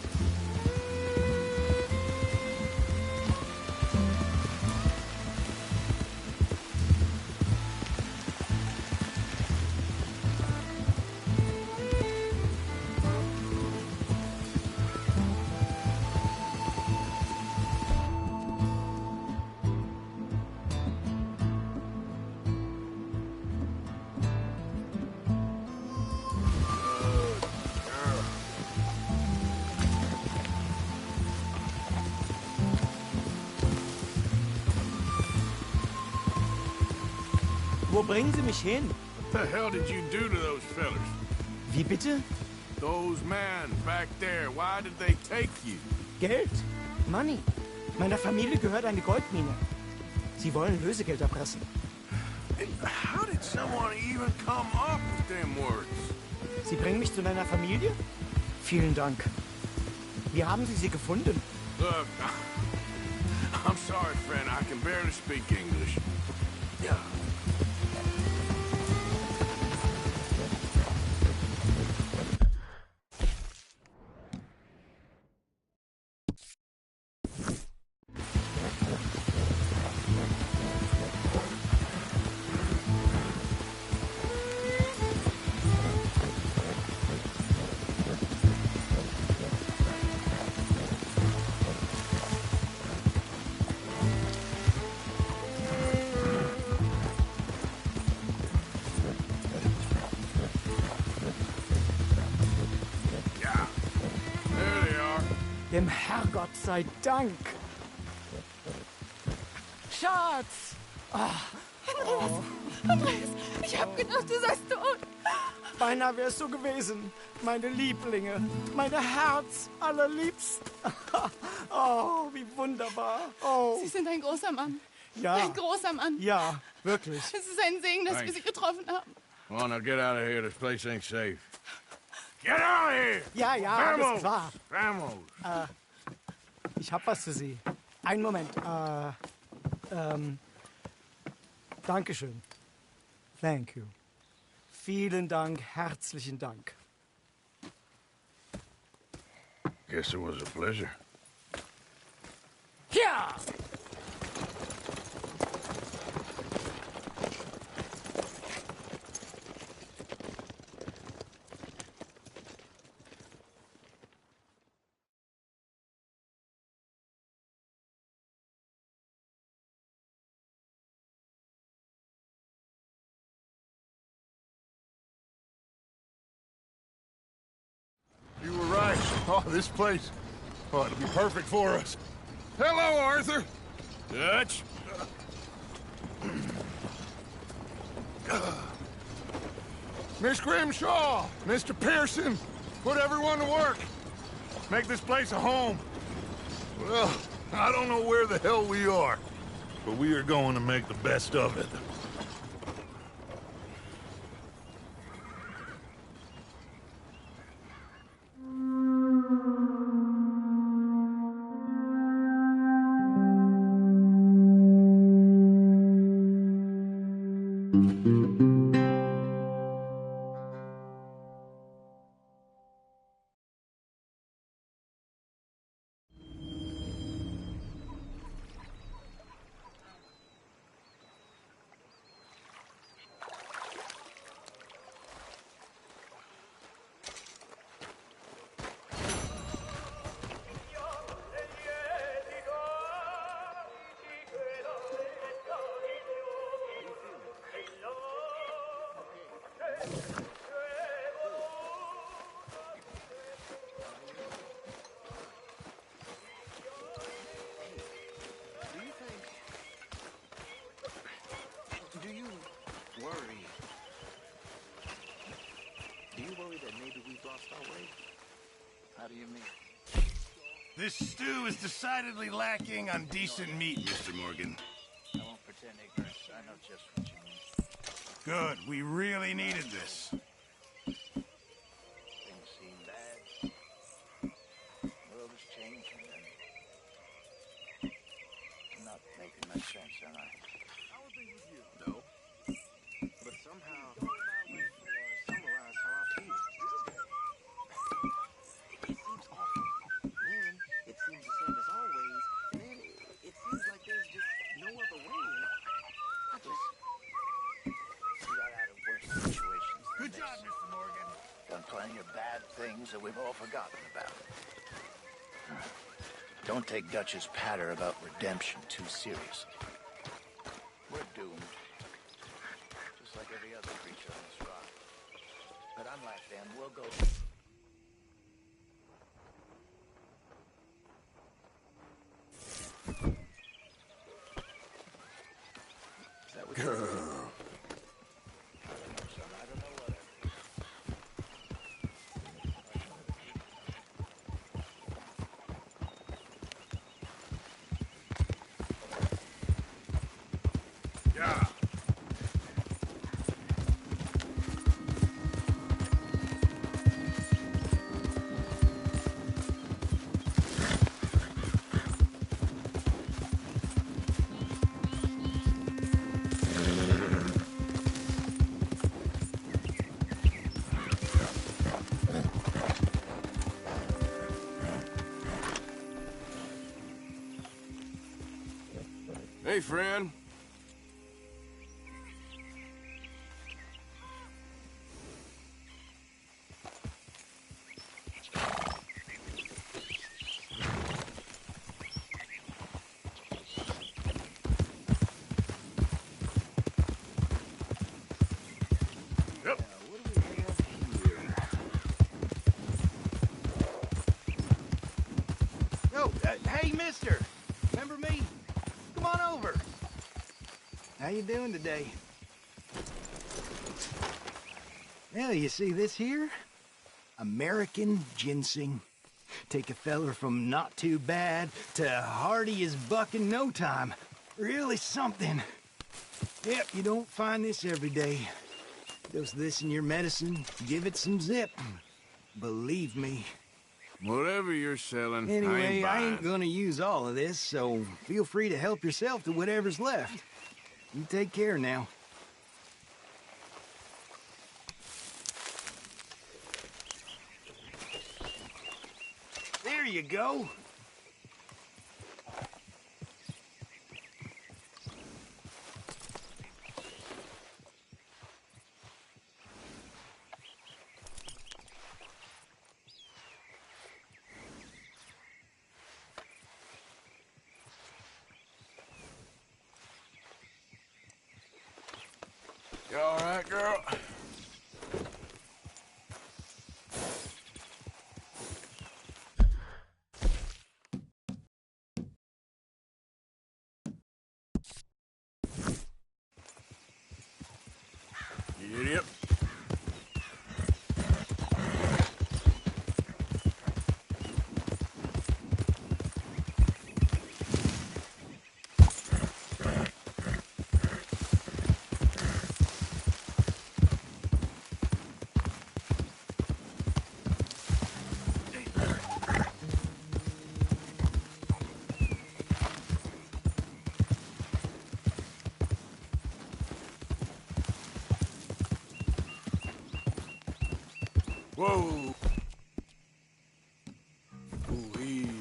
Wo bringen Sie mich hin? What the hell did you do to those fellas? Wie bitte? Those men back there, why did they take you? Geld. Money. Meiner Familie gehört eine Goldmine. Sie wollen Lösegeld erpressen. How did someone even come up with them words? Sie bringen mich zu meiner Familie? Vielen Dank. Wie haben Sie sie gefunden? Look, I'm sorry, friend. I can barely speak English. Yeah. Dem Herrgott sei Dank. Schatz! Andreas, ich hab gedacht, du seist tot. Beinahe wär's so gewesen. Meine Lieblinge, meine Herz allerliebsten. Oh, wie wunderbar. Oh. Sie sind ein großer Mann. Ja. Ein großer Mann. Ja, wirklich. Es ist ein Segen, dass wir Sie getroffen haben. Come on, now get out of here. This place ain't safe. Get out of here! Ja, ja, Vamos! alles klar. Vamos! Ich hab was für Sie. Einen Moment. Dankeschön. Thank you. Vielen Dank, herzlichen Dank. Guess it was a pleasure. Ja! You were right. Oh, this place. Oh, it'll be perfect for us. Hello, Arthur. Dutch? Miss Grimshaw, Mr. Pearson, put everyone to work. Make this place a home. Well, I don't know where the hell we are, but we are going to make the best of it. lost our way? How do you mean? This stew is decidedly lacking on decent meat, Mr. Morgan. I won't pretend ignorance. I know just what you mean. Good. We really needed this. Things seem bad. The world is changing, and I'm not making much sense, am I? How are things with you? No. But somehow, summarize how I feel. It seems awful. Then, it seems the same as always. And then, it seems like there's just no other way. And I just got out of worse situations. Good job, Mr. Morgan. Done plenty of bad things that we've all forgotten about. Don't take Dutch's patter about redemption too seriously. We're doomed. Just like every other creature on this rock. But unlike them, we'll go... Is that what you're doing? I don't know, son. I don't know what Yeah. Hey, friend. Yo, hey, mister. Remember me? Come on over. How you doing today? Well, you see this here? American ginseng. Take a feller from not too bad to hardy as buck in no time. Really something. Yep, you don't find this every day. Dose this in your medicine, give it some zip. Believe me. Whatever you're selling, Anyway, I ain't buying. gonna use all of this, so feel free to help yourself to whatever's left. You take care now. There you go. You all right, girl? You idiot. Whoa. Ooh, easy.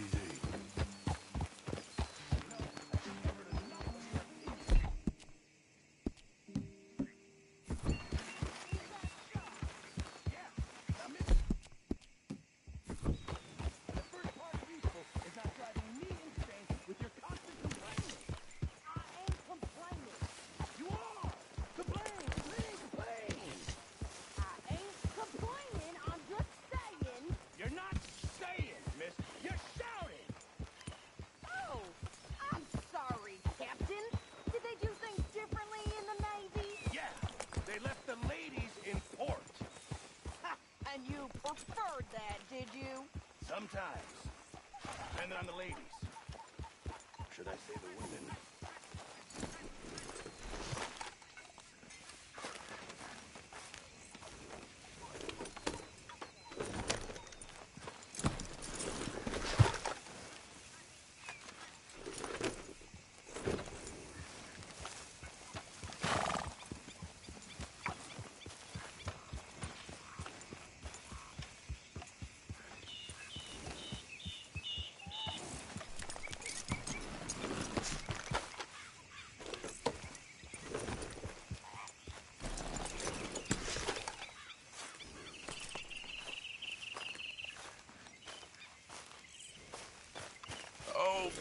preferred that, did you? Sometimes. Depending on the ladies. Or should I say the women?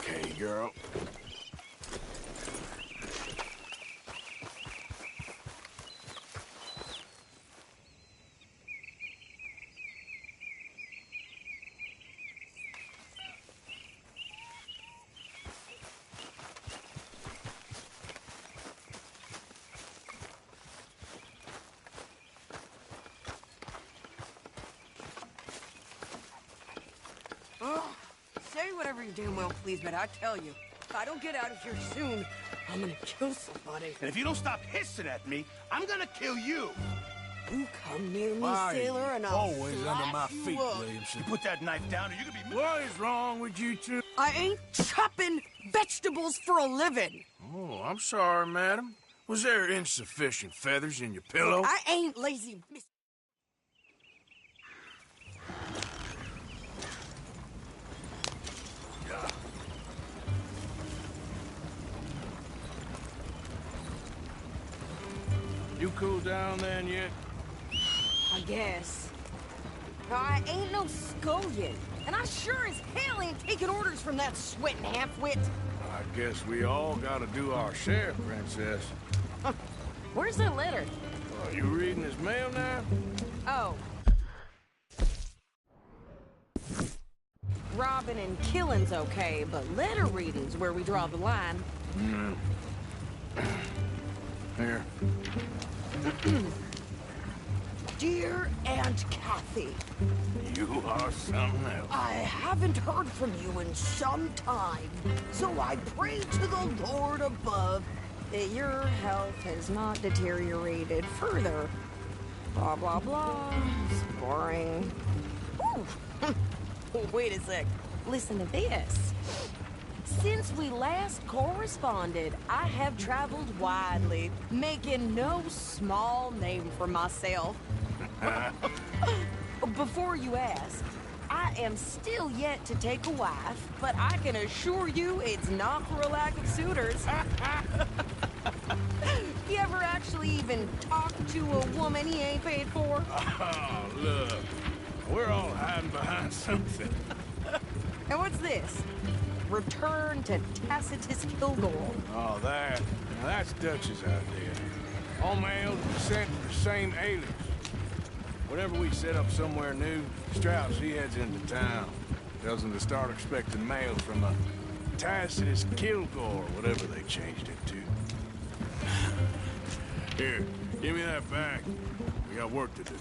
Okay, girl. Oh, say whatever you damn well please, but I tell you, if I don't get out of here soon, I'm gonna kill somebody. And if you don't stop hissing at me, I'm gonna kill you. You come near me, Why sailor, and I'll always under my slash you feet, up. Williamson? You put that knife down or you're gonna be... What is wrong with you two? I ain't chopping vegetables for a living. Oh, I'm sorry, madam. Was there insufficient feathers in your pillow? I ain't lazy, miss. You cooled down then yet? I guess. I ain't no scullion, and I sure as hell ain't taking orders from that sweating half-wit. I guess we all gotta do our share, princess. Where's that letter? Oh, you reading his mail now? Oh. Robbing and killing's okay, but letter reading's where we draw the line. Here. Dear Aunt Kathy, You are something else. I haven't heard from you in some time, so I pray to the Lord above that your health has not deteriorated further. Blah, blah, blah. It's boring. Ooh. Wait a sec. Listen to this. Since we last corresponded, I have traveled widely, making no small name for myself. Before you ask, I am still yet to take a wife, but I can assure you it's not for a lack of suitors. You ever actually even talked to a woman he ain't paid for? Oh, look. We're all hiding behind something. And what's this? Return to Tacitus Kilgore. Oh, that. Now, that's Dutch's idea. All mails are sent to the same alias. Whenever we set up somewhere new, Strauss, he heads into town. Tells them to start expecting mail from a Tacitus Kilgore, whatever they changed it to. Here, give me that bag. We got work to do.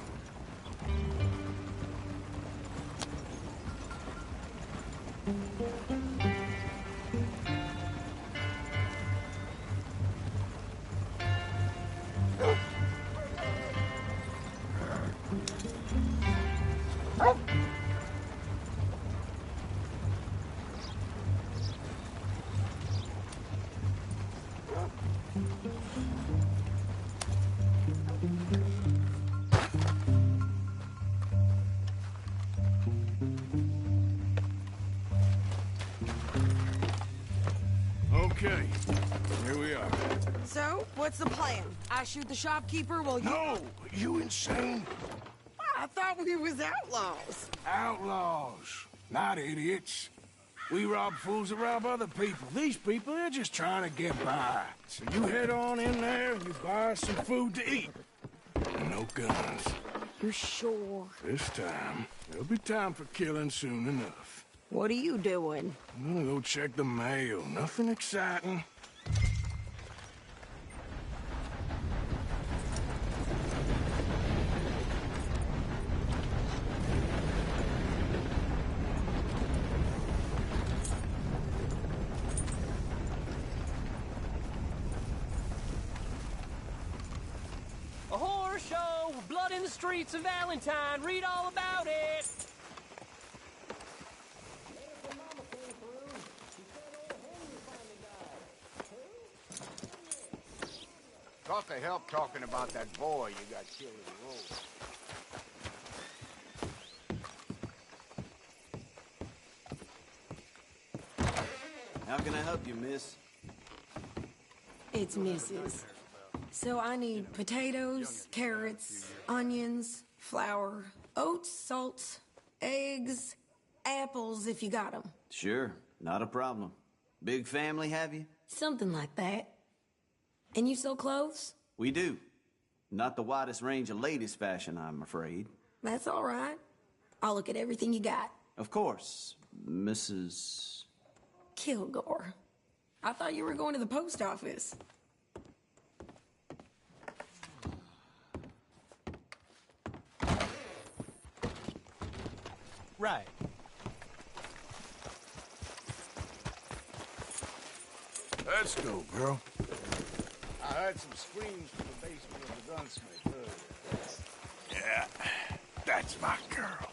Okay, here we are. So, what's the plan? I shoot the shopkeeper while you... No! You insane? I thought we was outlaws. Outlaws, not idiots. We rob fools that rob other people. These people, they're just trying to get by. So you head on in there and you buy us some food to eat. And no guns. You sure? This time, there'll be time for killing soon enough. What are you doing? I'm gonna go check the mail. Nothing exciting. the streets of Valentine. Read all about it. Thought they helped talking about that boy you got killed in the road. How can I help you, miss? It's Mrs. So I need potatoes, carrots, onions, flour, oats, salt, eggs, apples if you got them. Sure, not a problem. Big family, have you? Something like that. And you sell clothes? We do. Not the widest range of ladies' fashion, I'm afraid. That's all right. I'll look at everything you got. Of course, Mrs. Kilgore. I thought you were going to the post office. Right. Let's go, girl. I heard some screams from the basement of the gunsmith earlier. Yeah, that's my girl.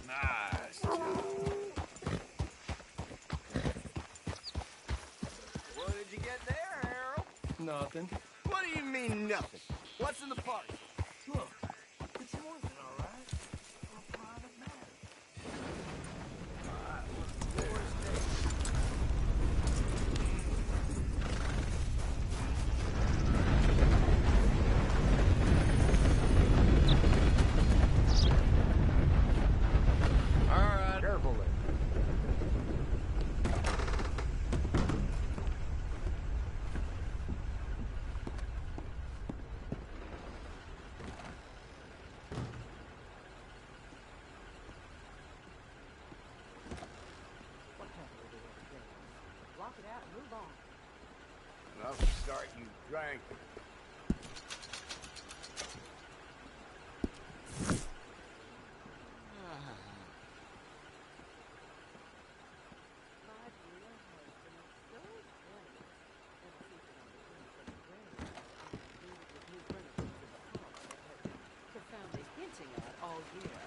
Nice job. What did you get there, Harold? Nothing. What do you mean, nothing? What's in the party? Look, it's more than all right. For a private matter. All right. Careful there. Lock it out and move on. Enough to start you drank. Profoundly hinting at all year.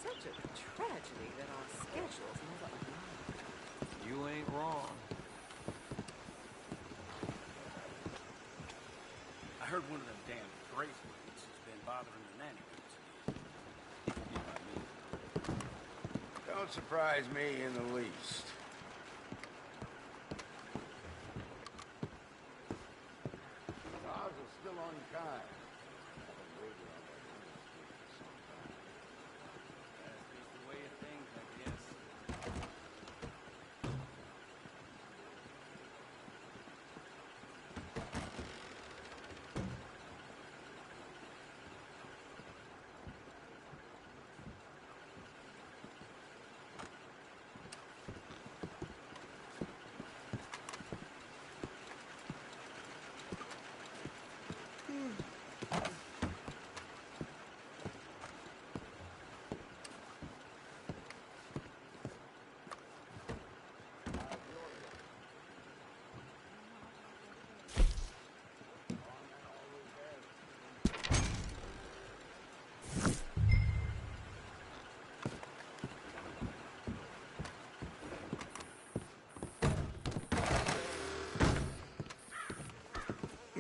Such a tragedy that our schedules never align. You ain't wrong. I heard one of them damn Braithwaites has been bothering the nanny goods. Don't surprise me in the least. Dogs are still unkind. That's just the way of things, I guess.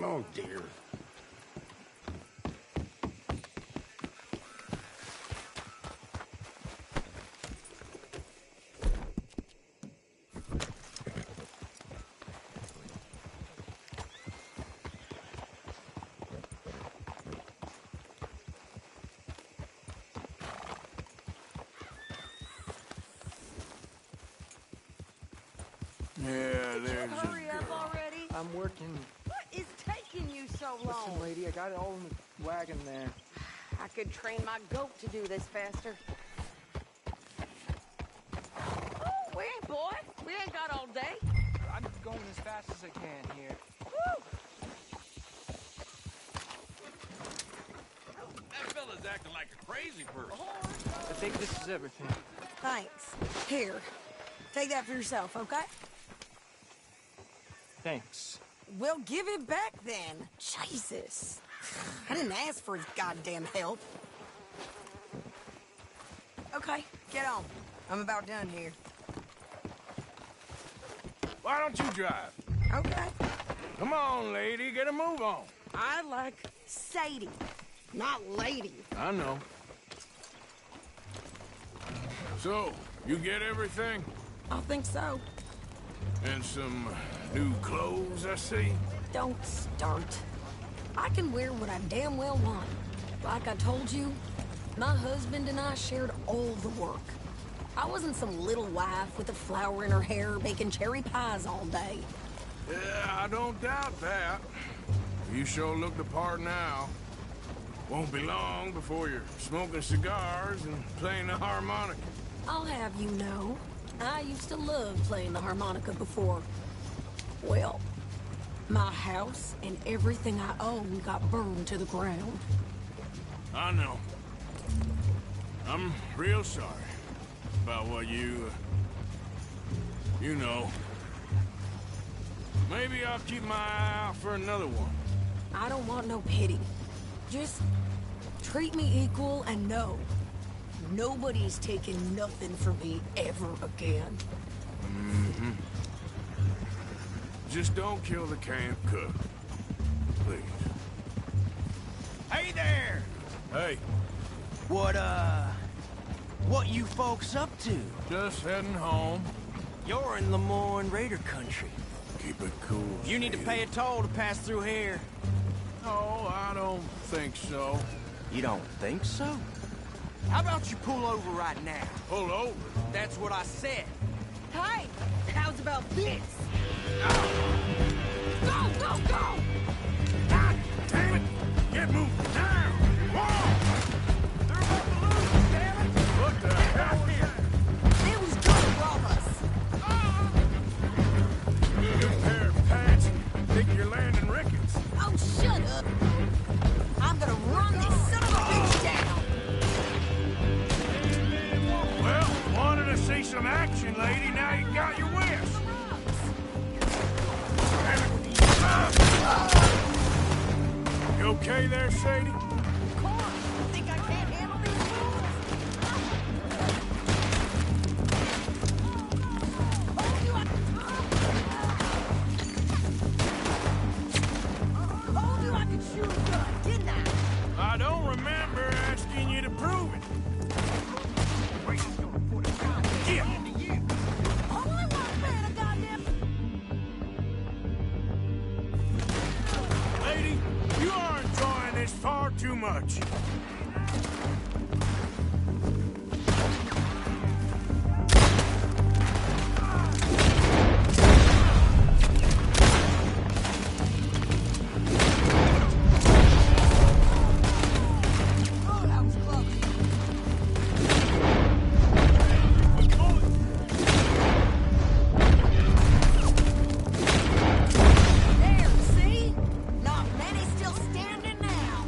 Oh, dear. Yeah, there's a Hurry up already. I'm working. What is taking you so long? Listen, lady, I got it all in the wagon there. I could train my goat to do this faster. Oh, wait, boy. We ain't got all day. I'm going as fast as I can here. Woo! That fella's acting like a crazy person. I think this is everything. Thanks. Here. Take that for yourself, okay? Thanks. Well, give it back then. Jesus. I didn't ask for his goddamn help. Okay, get on. I'm about done here. Why don't you drive? Okay. Come on, lady, get a move on. I like Sadie, not lady. I know. So, you get everything? I think so. And some new clothes, I see? Don't start. I can wear what I damn well want. Like I told you, my husband and I shared all the work. I wasn't some little wife with a flower in her hair baking cherry pies all day. Yeah, I don't doubt that. You sure look the part now. Won't be long before you're smoking cigars and playing the harmonica. I'll have you know, I used to love playing the harmonica before. Well, my house and everything I own got burned to the ground. I know. I'm real sorry about what you know. Maybe I'll keep my eye out for another one. I don't want no pity. Just treat me equal and know nobody's taking nothing from me ever again. Mm-hmm. Just don't kill the camp cook. Please. Hey there! Hey. What you folks up to? Just heading home. You're in Lemoyne Raider country. Keep it cool. You need to pay a toll to pass through here. No, I don't think so. You don't think so? How about you pull over right now? Pull over? That's what I said. Hey, how's about this? Go, go, go! God damn it! Get moving now! Whoa! They're about to lose, damn it! What the hell was that? They was gonna rob us. You pair of pants think you're landing Ricketts. Oh, shut up. I'm gonna run this son of a bitch down. Well, wanted to see some action, lady. Now you got your wish. You okay there, Sadie? Of course. Think I can't handle these fools? Told you I could shoot a gun, didn't I? I don't remember asking you to prove it. Yeah. Only one man, a goddamn... Lady, you are enjoying this far too much. Oh, that was close. There, see? Not many still standing now.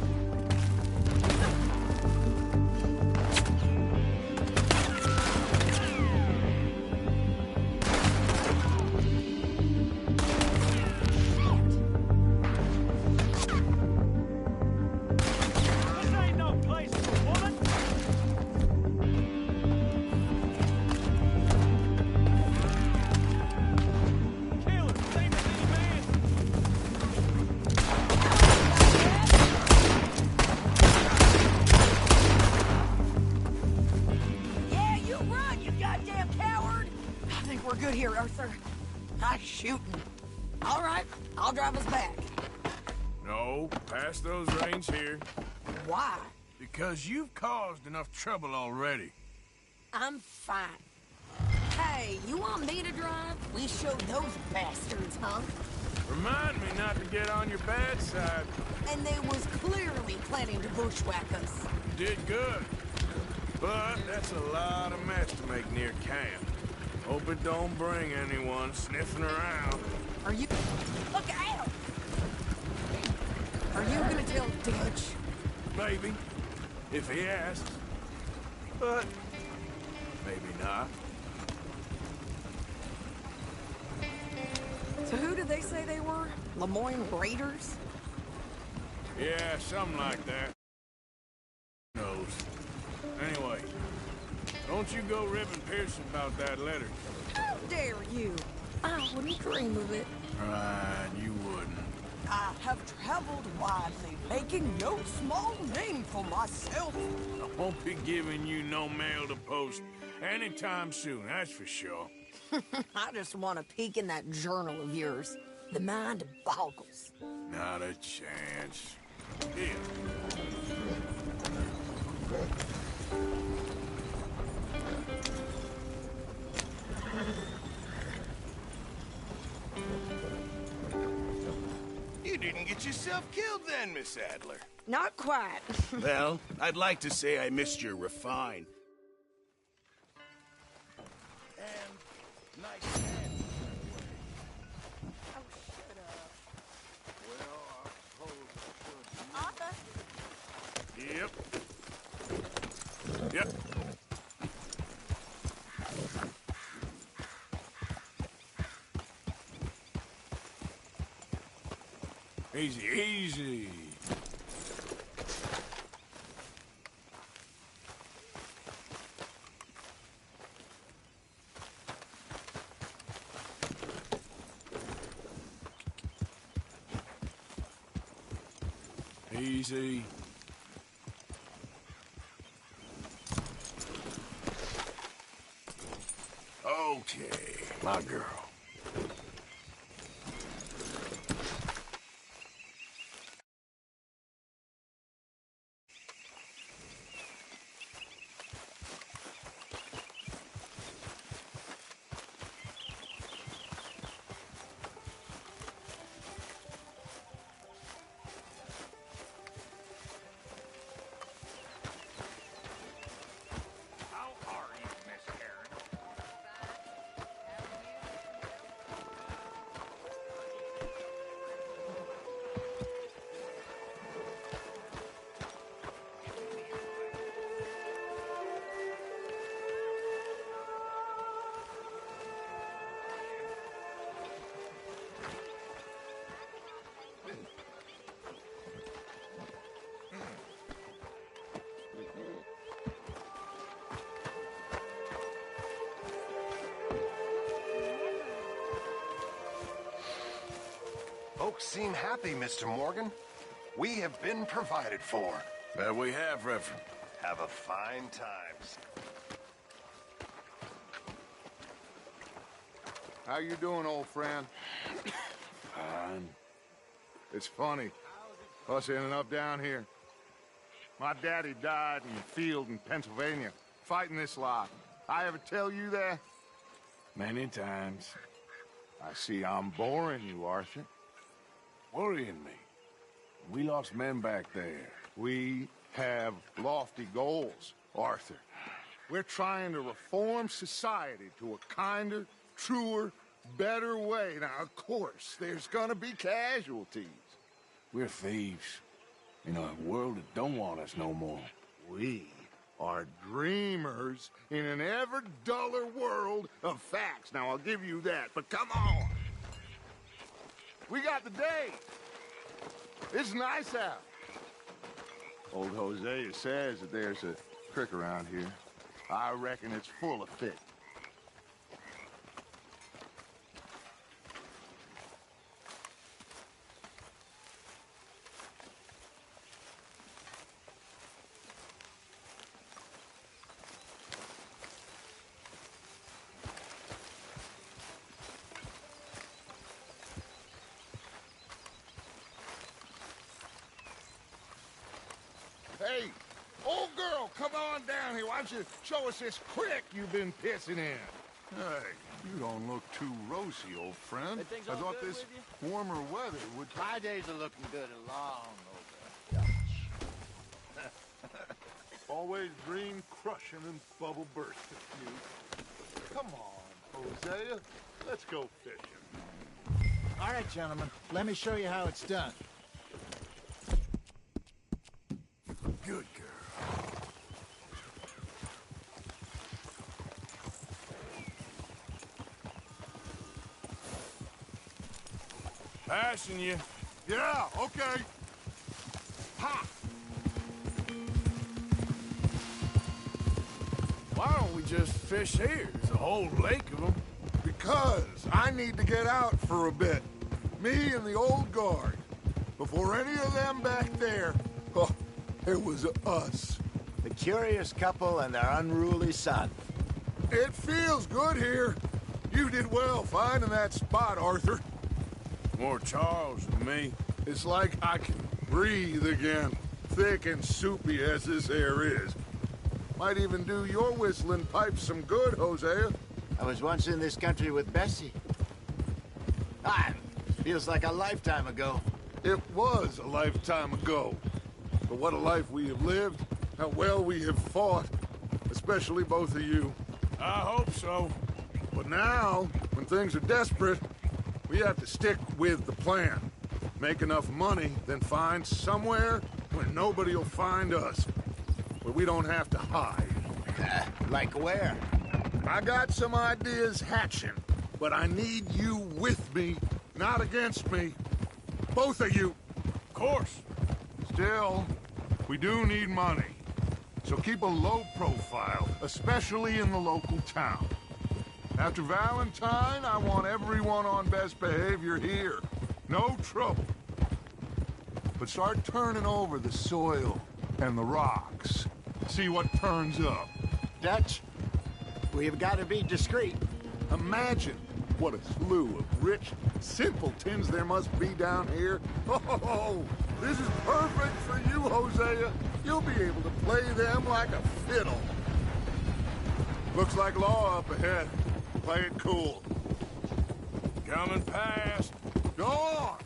This ain't no place for a woman. Killer, same as any man. Yeah, you run, you goddamn coward! I think we're good here, Arthur. Nice shooting. All right, I'll drive us back. No, pass those reins here. Why? Because you've caused enough trouble already. I'm fine. Hey, you want me to drive? We showed those bastards, huh? Remind me not to get on your bad side. And they was clearly planning to bushwhack us. You did good. But that's a lot of mess to make near camp. Hope it don't bring anyone sniffing around. Are you... Look out! Are you gonna tell Dutch? Maybe, if he asks. But maybe not. So who did they say they were? Lemoyne Raiders? Yeah, something like that. Who knows? Anyway, don't you go ribbing Pearson about that letter. How dare you? I wouldn't dream of it. Right, you wouldn't. I have traveled widely, making no small name for myself. I won't be giving you no mail to post anytime soon, that's for sure. I just want a peek in that journal of yours. The mind boggles. Not a chance. Here. You didn't get yourself killed then, Miss Adler. Not quite. Well, I'd like to say I missed your refine. And nice hands. Oh, shut up. Well, I suppose I should. Yep. Yep. Easy, easy. Easy. Okay, my girl. Folks seem happy, Mr. Morgan. We have been provided for. That we have, Reverend. Have a fine times. How you doing, old friend? Fine. It's funny, us ending up down here. My daddy died in the field in Pennsylvania, fighting this lot. I ever tell you that? Many times. I see I'm boring you, Arthur. Worrying me. We lost men back there. We have lofty goals, Arthur. We're trying to reform society to a kinder, truer, better way. Now, of course, there's gonna be casualties. We're thieves. In a world that don't want us no more. We are dreamers in an ever duller world of facts. Now, I'll give you that, but come on. We got the day. It's nice out. Old Hosea says that there's a creek around here. I reckon it's full of fish. Hey, old girl, come on down here. Why don't you show us this creek you've been pissing in? Hey, you don't look too rosy, old friend. I thought this warmer weather would... My days are looking good and long over. Always dream crushing and bubble bursting, you. Come on, Hosea. Let's go fishing. All right, gentlemen. Let me show you how it's done. Good girl. Passing you. Yeah, okay. Ha! Why don't we just fish here? There's a whole lake of them. Because I need to get out for a bit. Me and the old guard. Before any of them back there, oh, it was us. The curious couple and their unruly son. It feels good here. You did well finding that spot, Arthur. More Charles than me. It's like I can breathe again, thick and soupy as this air is. Might even do your whistling pipes some good, Hosea. I was once in this country with Bessie. Feels like a lifetime ago. It was a lifetime ago. But what a life we have lived, how well we have fought, especially both of you. I hope so. But now, when things are desperate, we have to stick with the plan. Make enough money, then find somewhere where nobody will find us. Where we don't have to hide. Like where? I got some ideas hatching, but I need you with me, not against me. Both of you. Of course. Still, we do need money. So keep a low profile, especially in the local town. After Valentine, I want everyone on best behavior here. No trouble. But start turning over the soil and the rocks. See what turns up. Dutch, we've got to be discreet. Imagine what a slew of rich simpletons there must be down here. Oh, this is perfect for you, Hosea. You'll be able to play them like a fiddle. Looks like law up ahead. Play it cool. Coming past. Go on!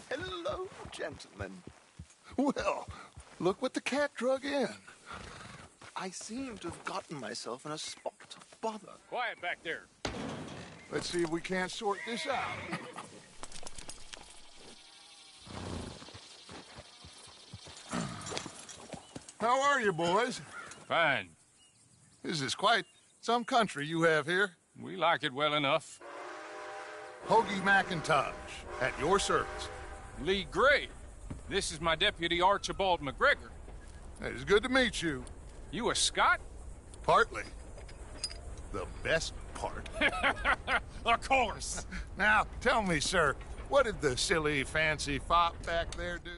Hello, gentlemen. Well, look what the cat drug in. I seem to have gotten myself in a spot of bother. Quiet back there. Let's see if we can't sort this out. How are you, boys? Fine. This is quite some country you have here. We like it well enough. Hoagie McIntosh, at your service. Lee Gray. This is my deputy, Archibald McGregor. It's good to meet you. You a Scot? Partly. The best part. Of course. Now, tell me, sir, what did the silly, fancy fop back there do?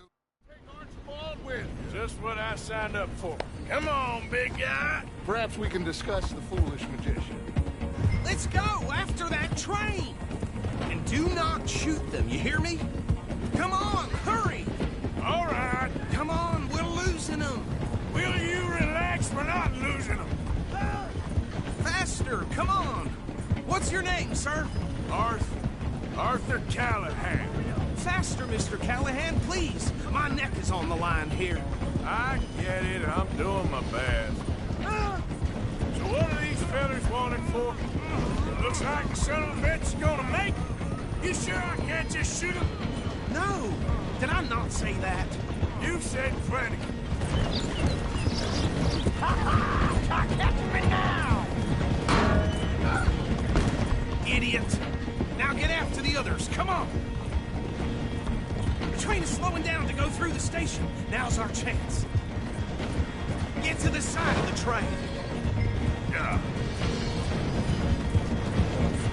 Take Archibald with you. Just what I signed up for. Come on, big guy. Perhaps we can discuss the foolish magician. Let's go after that train! And do not shoot them, you hear me? Come on, hurry! All right. Come on, we're losing them. Will you relax? We're not losing them. Faster, come on. What's your name, sir? Arthur Callahan. Faster, Mr. Callahan, please. My neck is on the line here. I get it. I'm doing my best. So what are these fellas wanted for? Looks like the son of a bitch is gonna make it. You sure I can't just shoot him? No. Did I not say that? You've said plenty. Catch me now! Idiot! Now get after the others, come on! The train is slowing down to go through the station. Now's our chance. Get to the side of the train. Yeah.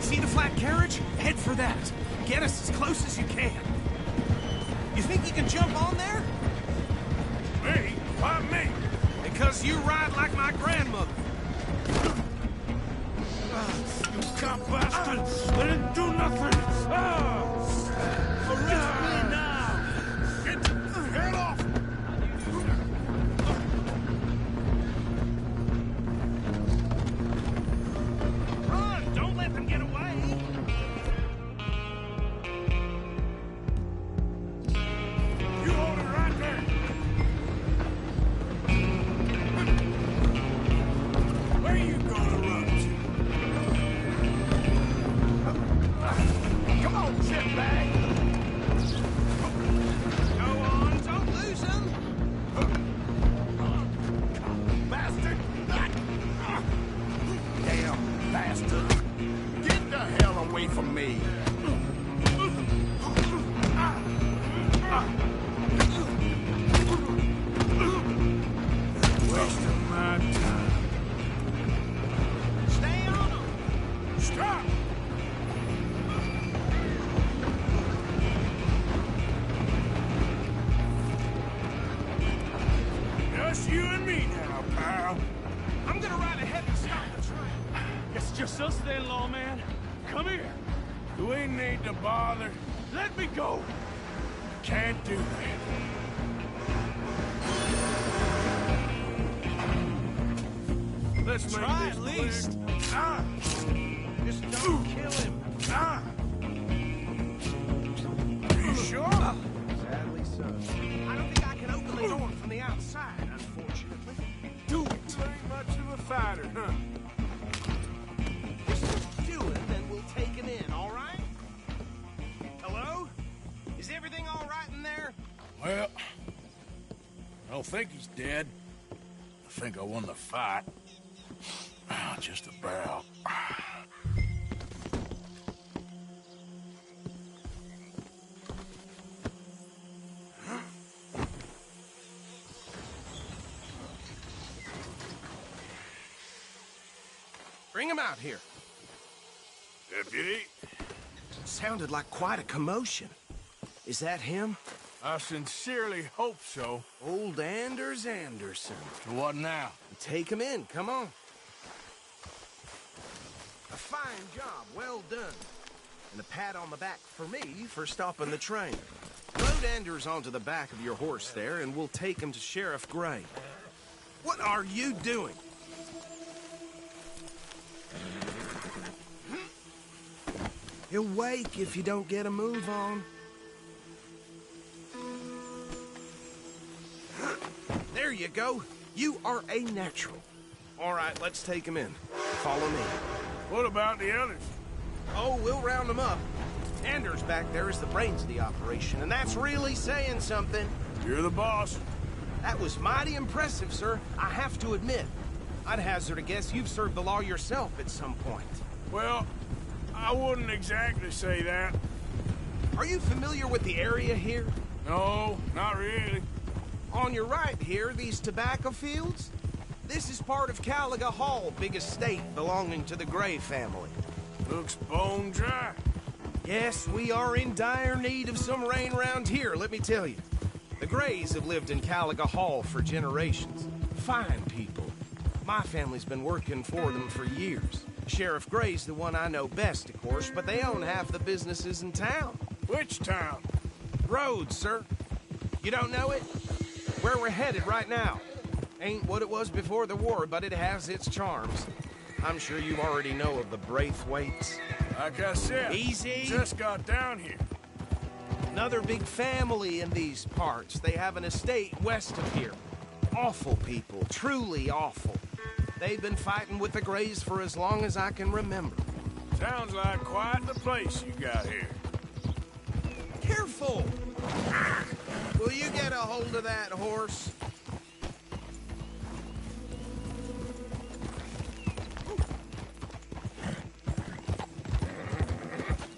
See the flat carriage? Head for that. Get us as close as you can. You think you can jump on there? Me? Why me? Because you ride like my grandmother. You cop bastard! I didn't do nothing! Arrest me now! Get the head off! Run! Don't let them get away! You hold it right there! Where are you gonna run to? Come on, shitbag! now. I'm gonna ride ahead and stop the train. It's just us then, lawman. Come here. Do we need to bother? Let me go. Can't do that. Let's Try make at this least. quick. Ah! Just don't kill him. Ah! Are you sure? Sadly so. I don't think I can open the door from the outside, unfortunately. Do it. You ain't much of a fighter, huh? Just do it, then we'll take him in, all right? Hello? Is everything all right in there? Well, I don't think he's dead. I think I won the fight. Just about. Bring him out here. Deputy? Sounded like quite a commotion. Is that him? I sincerely hope so. Old Anders Anderson. So what now? Take him in, come on. A fine job, well done. And a pat on the back for me for stopping the train. Load Anders onto the back of your horse there, and we'll take him to Sheriff Gray. What are you doing? He'll wake if you don't get a move on. There you go. You are a natural. All right, let's take him in. Follow me. What about the others? Oh, we'll round them up. Anders back there is the brains of the operation, and that's really saying something. You're the boss. That was mighty impressive, sir. I have to admit. I'd hazard a guess you've served the law yourself at some point. Well, I wouldn't exactly say that. Are you familiar with the area here? No, not really. On your right here, these tobacco fields? This is part of Caliga Hall, big estate belonging to the Gray family. Looks bone dry. Yes, we are in dire need of some rain around here, let me tell you. The Grays have lived in Caliga Hall for generations. Fine people. My family's been working for them for years. Sheriff Gray's the one I know best, of course, but they own half the businesses in town. Which town? Rhodes, sir. You don't know it? Where we're headed right now. Ain't what it was before the war, but it has its charms. I'm sure you already know of the Braithwaites. Like I said, easy. Just got down here. Another big family in these parts. They have an estate west of here. Awful people, truly awful. They've been fighting with the Grays for as long as I can remember. Sounds like quite the place you got here. Careful! Will you get a hold of that horse?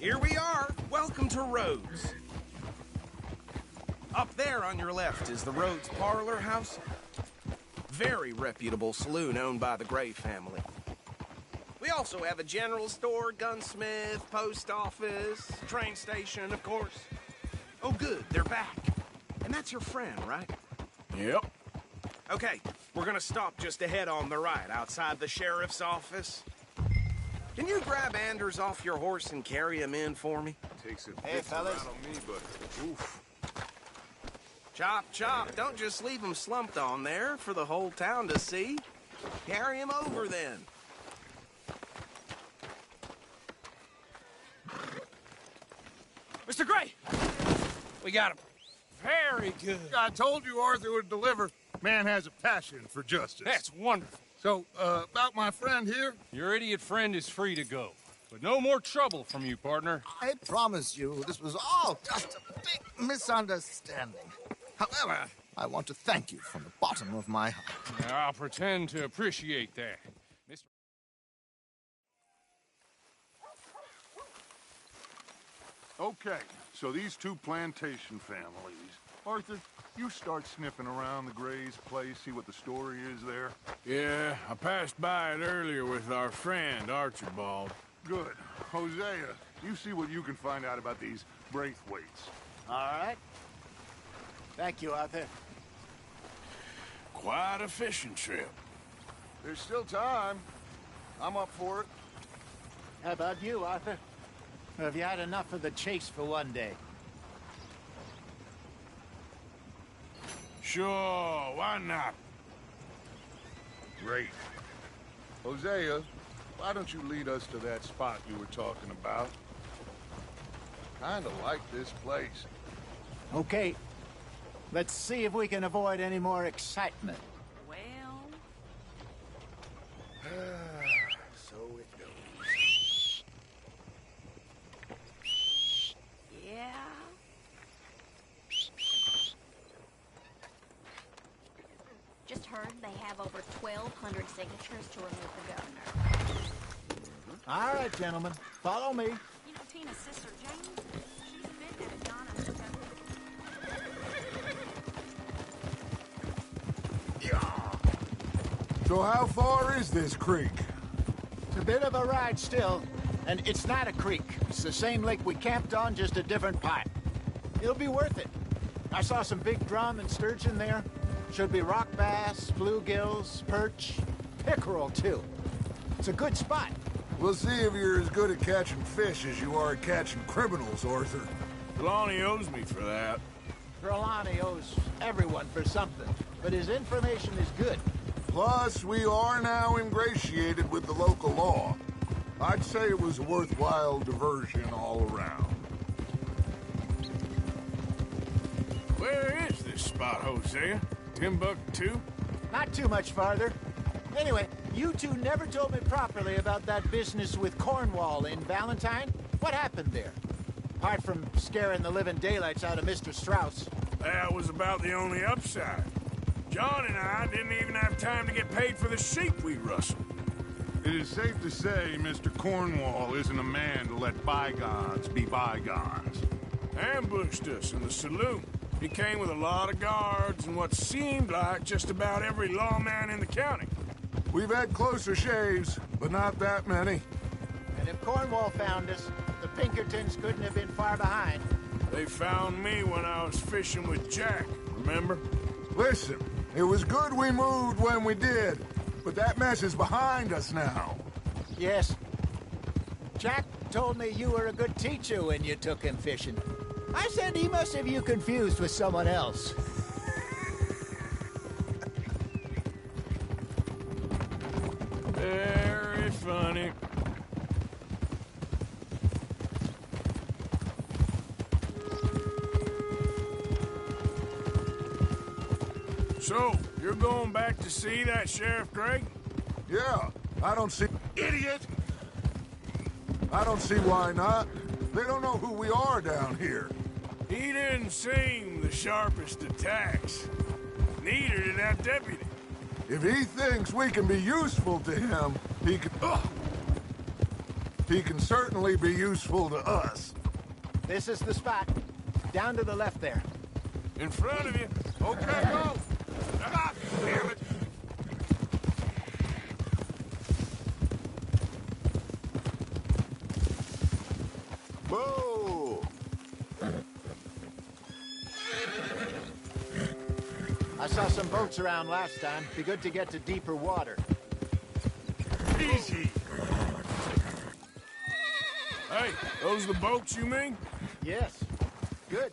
Here we are. Welcome to Rhodes. Up there on your left is the Rhodes Parlor House. Very reputable saloon owned by the Gray family. We also have a general store, gunsmith, post office, train station, of course. Oh, good, they're back. And that's your friend, right? Yep. Okay, we're gonna stop just ahead on the right, outside the sheriff's office. Can you grab Anders off your horse and carry him in for me? Takes a Hey, bit to fellas. rattle me, but oof. Chop, chop, don't just leave him slumped on there for the whole town to see. Carry him over, then. Mr. Gray! We got him. Very good. I told you Arthur would deliver. Man has a passion for justice. That's wonderful. So, about my friend here? Your idiot friend is free to go. But no more trouble from you, partner. I promise you, this was all just a big misunderstanding. However, I want to thank you from the bottom of my heart. Now, I'll pretend to appreciate that. Mr. Okay, so these two plantation families. Arthur, you start sniffing around the Gray's place, see what the story is there. Yeah, I passed by it earlier with our friend, Archibald. Good. Hosea, you see what you can find out about these Braithwaites. All right. Thank you, Arthur. Quite a fishing trip. There's still time. I'm up for it. How about you, Arthur? Or have you had enough of the chase for one day? Sure, why not? Great. Hosea, why don't you lead us to that spot you were talking about? Kinda like this place. Okay. Let's see if we can avoid any more excitement. Well... So it goes. Yeah... Just heard they have over 1,200 signatures to remove the governor. All right, gentlemen. Follow me. You know Tina's sister, Jane? She's been at Donna's. So how far is this creek? It's a bit of a ride still, and it's not a creek. It's the same lake we camped on, just a different part. It'll be worth it. I saw some big drum and sturgeon there. Should be rock bass, bluegills, perch, pickerel, too. It's a good spot. We'll see if you're as good at catching fish as you are at catching criminals, Arthur. Trelawney owes me for that. Trelawney owes everyone for something, but his information is good. Plus, we are now ingratiated with the local law. I'd say it was a worthwhile diversion all around. Where is this spot, Hosea? Timbuktu? Not too much farther. Anyway, you two never told me properly about that business with Cornwall in Valentine. What happened there? Apart from scaring the living daylights out of Mr. Strauss. That was about the only upside. John and I didn't even have time to get paid for the sheep we rustled. It is safe to say Mr. Cornwall isn't a man to let bygones be bygones. Ambushed us in the saloon. He came with a lot of guards and what seemed like just about every lawman in the county. We've had closer shaves, but not that many. And if Cornwall found us, the Pinkertons couldn't have been far behind. They found me when I was fishing with Jack, remember? Listen, it was good we moved when we did, but that mess is behind us now. Yes. Jack told me you were a good teacher when you took him fishing. I said he must have you confused with someone else. Very funny. So, you're going back to see that Sheriff Gregg? Yeah, I don't see... Idiot! I don't see why not. They don't know who we are down here. He didn't seem the sharpest attacks. Neither did that deputy. If he thinks we can be useful to him, he can certainly be useful to us. This is the spot. Down to the left there. In front of you. Okay, go! God damn it! Whoa! I saw some boats around last time. Be good to get to deeper water. Easy! Hey, those the boats you mean? Yes. Good.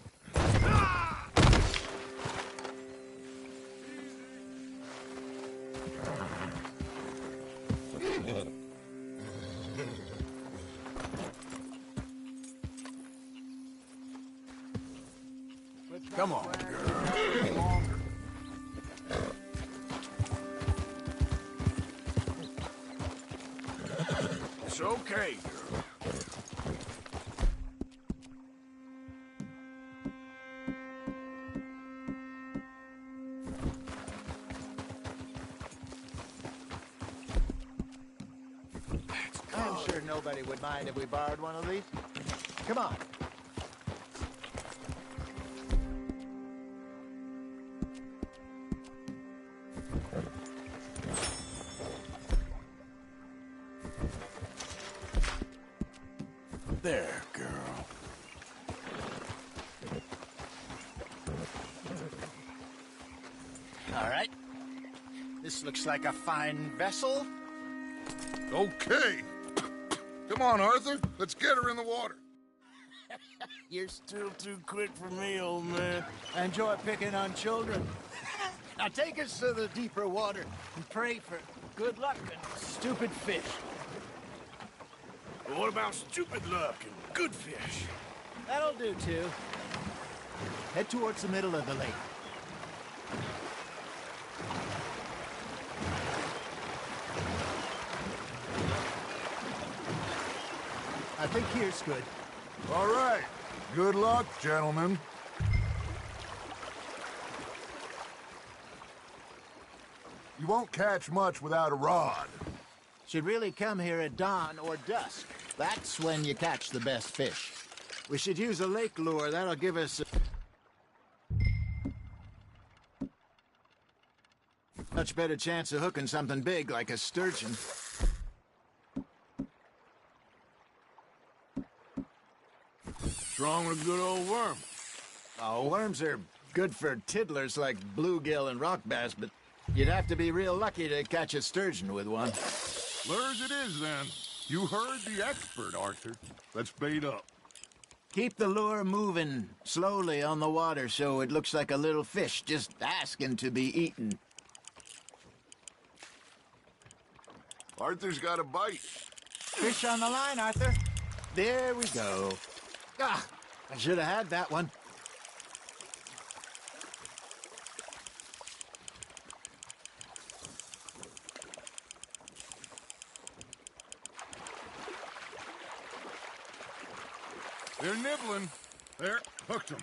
Come on, girl. It's okay, girl. I'm sure nobody would mind if we borrowed one of these. Come on. There, girl. All right. This looks like a fine vessel. Okay. Come on, Arthur. Let's get her in the water. You're still too quick for me, old man. I enjoy picking on children. Now take us to the deeper water and pray for good luck and stupid fish. But what about stupid luck and good fish? That'll do, too. Head towards the middle of the lake. I think here's good. All right. Good luck, gentlemen. You won't catch much without a rod. Should really come here at dawn or dusk. That's when you catch the best fish. We should use a lake lure. That'll give us a much better chance of hooking something big like a sturgeon. What's wrong with a good old worm? Oh, worms are good for tiddlers like bluegill and rock bass, but you'd have to be real lucky to catch a sturgeon with one. Lures it is, then. You heard the expert, Arthur. Let's bait up. Keep the lure moving slowly on the water so it looks like a little fish just asking to be eaten. Arthur's got a bite. Fish on the line, Arthur. There we go. Ah, I should have had that one. They're nibbling. There, hooked them.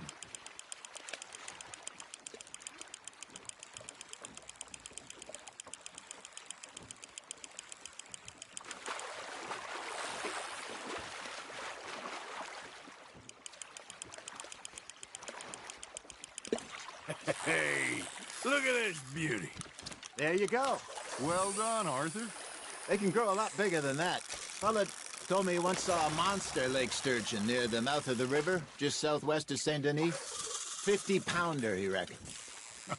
Hey, look at this beauty. There you go. Well done, Arthur. They can grow a lot bigger than that. Fella told me he once saw a monster lake sturgeon near the mouth of the river, just southwest of Saint Denis. 50-pounder, he reckoned.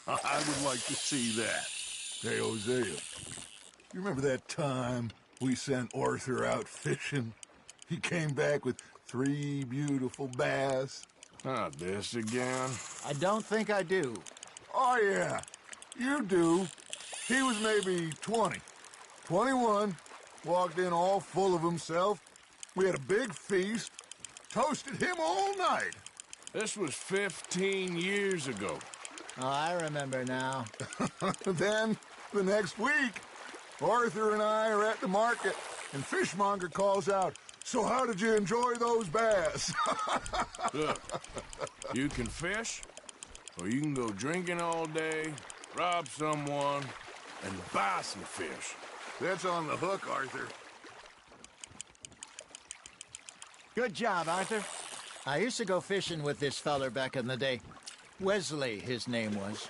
I would like to see that. Hey, Hosea, you remember that time we sent Arthur out fishing? He came back with 3 beautiful bass. Not this again. I don't think I do. Oh, yeah. You do. He was maybe 20. 21. Walked in all full of himself. We had a big feast. Toasted him all night. This was 15 years ago. Oh, I remember now. Then, the next week, Arthur and I are at the market, and Fishmonger calls out, "So how did you enjoy those bass?" Look, you can fish, or you can go drinking all day, rob someone, and buy some fish. That's on the hook, Arthur. Good job, Arthur. I used to go fishing with this feller back in the day. Wesley, his name was.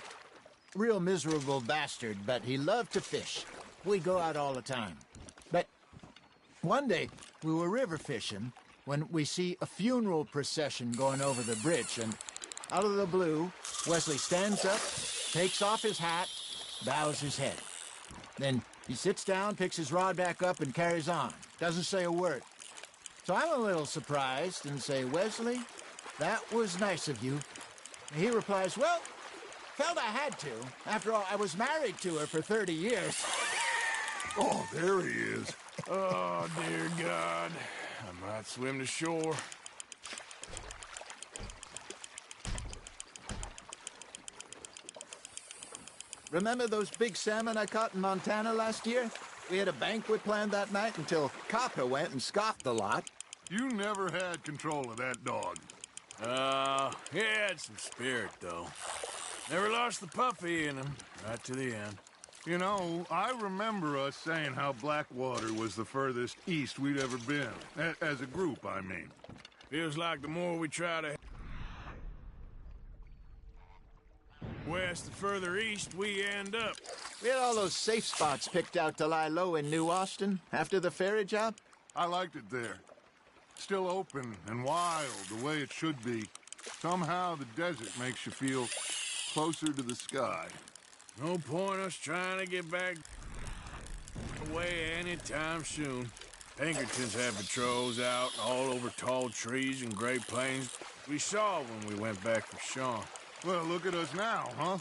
Real miserable bastard, but he loved to fish. We'd go out all the time. But one day, we were river fishing when we see a funeral procession going over the bridge, and out of the blue, Wesley stands up, takes off his hat, bows his head. Then he sits down, picks his rod back up, and carries on. Doesn't say a word. So I'm a little surprised and say, "Wesley, that was nice of you." And he replies, "Well, felt I had to. After all, I was married to her for 30 years. Oh, there he is. Oh, dear God. I might swim to shore. Remember those big salmon I caught in Montana last year? We had a banquet planned that night until Copper went and scoffed a lot. You never had control of that dog. He had some spirit, though. Never lost the puppy in him, right to the end. You know, I remember us saying how Blackwater was the furthest east we'd ever been. As a group, I mean. Feels like the more we try to west, the further east we end up. We had all those safe spots picked out to lie low in New Austin after the ferry job. I liked it there. Still open and wild, the way it should be. Somehow the desert makes you feel closer to the sky. No point us trying to get back away anytime soon. Pinkertons have patrols out all over tall trees and Great Plains. We saw when we went back for Sean. Well, look at us now, huh?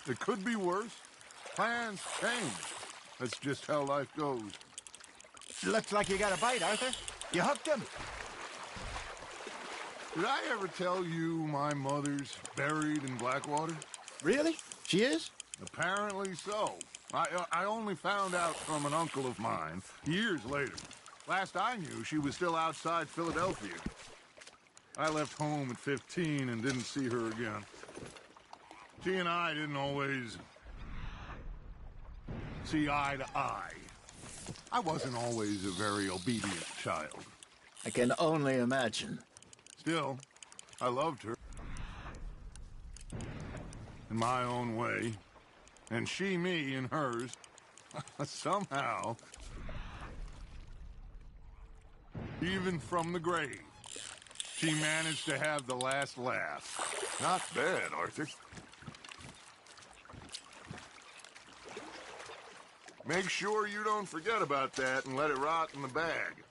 It could be worse. Plans change. That's just how life goes. Looks like you got a bite, Arthur. You hooked him. Did I ever tell you my mother's buried in Blackwater? Really? She is? Apparently so. I only found out from an uncle of mine years later. Last I knew, she was still outside Philadelphia. I left home at 15 and didn't see her again. She and I didn't always see eye to eye. I wasn't always a very obedient child. I can only imagine. Still, I loved her. In my own way. And she me in hers. Somehow, even from the grave, she managed to have the last laugh. Not bad, Arthur. Make sure you don't forget about that and let it rot in the bag.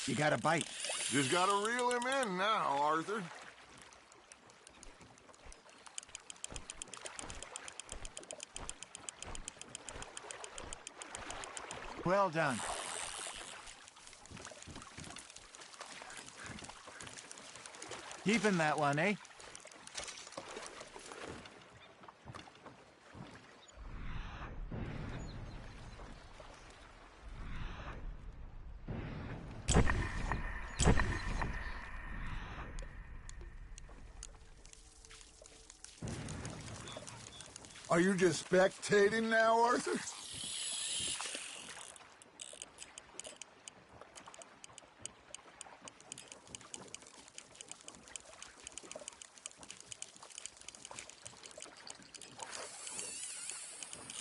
You got a bite. Just gotta reel him in now, Arthur. Well done. Keeping that one, eh? Are you just spectating now, Arthur?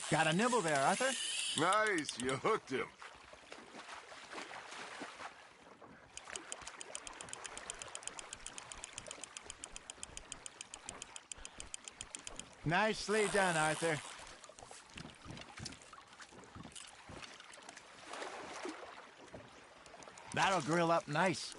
Got a nibble there, Arthur. Nice, you hooked him. Nicely done, Arthur. That'll grill up nice.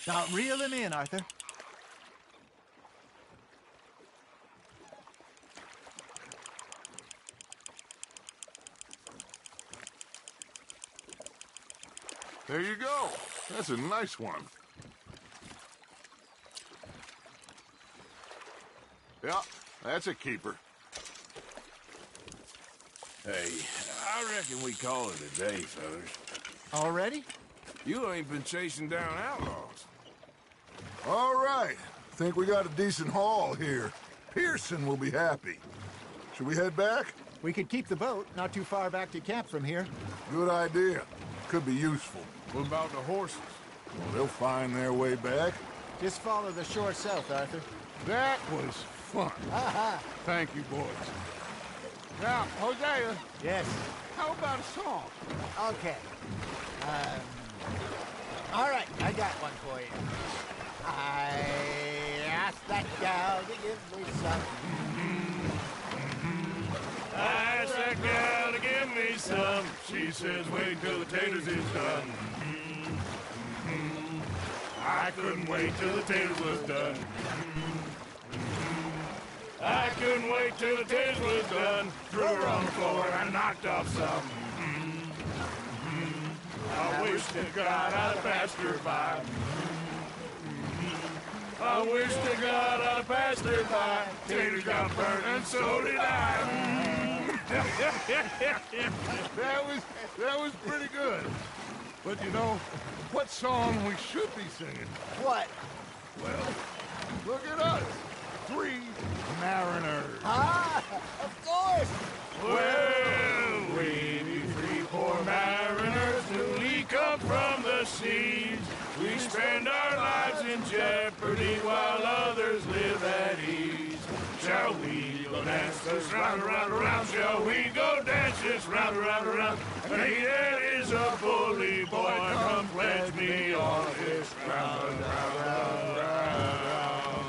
Now reel him in, Arthur. There you go. That's a nice one. Yeah, that's a keeper. Hey, I reckon we call it a day, fellas. Already? You ain't been chasing down outlaws. All right. Think we got a decent haul here. Pearson will be happy. Should we head back? We could keep the boat not too far back to camp from here. Good idea. Could be useful. What about the horses? Well, they'll find their way back. Just follow the shore south, Arthur. That was fun. Thank you, boys. Now, Hosea. Yes? How about a song? Okay. All right, I got one for you. I asked that gal to give me some. I asked that gal to give me some. She says, wait till the taters is done. I couldn't wait till the taters was done. I couldn't wait till the taters was done. Threw her on the floor and I knocked off some. I wish to God I'd have passed her by. I wish to God I'd have passed her by. Taters got burnt and so did I. That was pretty good. But you know, what song we should be singing? What? Well, look at us. 3 mariners. Ah, of course. Well, we be 3 poor mariners newly come from the seas. We spend our lives in jeopardy while others live at ease. Shall we go dance this round, around, around? Shall we go dance this round, around, around? And he that is a bully boy, come pledge me on this round, round, round, round.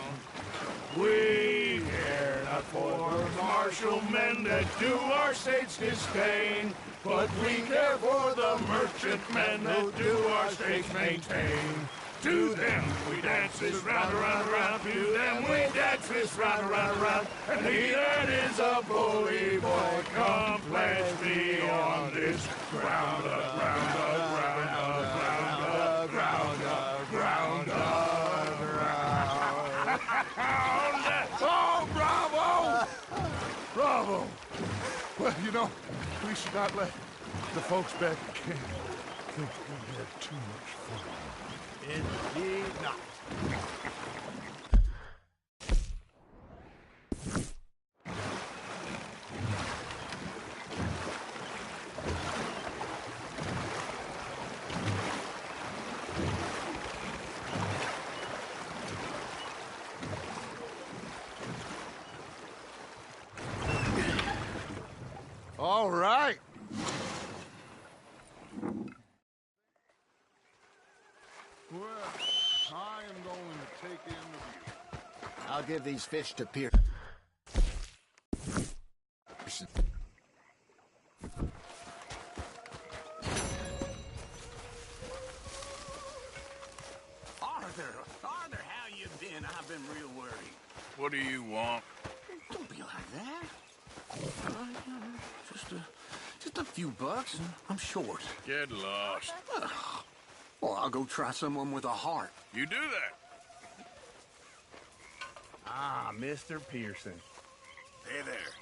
We care not for martial men that do our state's disdain, but we care for the merchantmen that do our state's maintain. To them we dance this round, around, around. To them we dance this round, around, around. And he that is a bully boy, come pledge me on this ground up, ground up, ground up, ground up, ground up, ground up, ground up. Oh, bravo! Bravo! Well, you know, we should not let the folks back at camp think we had too much fun. Indeed not. All right. Well, I am going to take in the view. I'll give these fish to Pierce. Arthur, how you been? I've been real worried. What do you want? Don't be like that. Just a few bucks, and I'm short. Get lost. Well, I'll go try someone with a heart. You do that. Ah, Mr. Pearson. Hey there.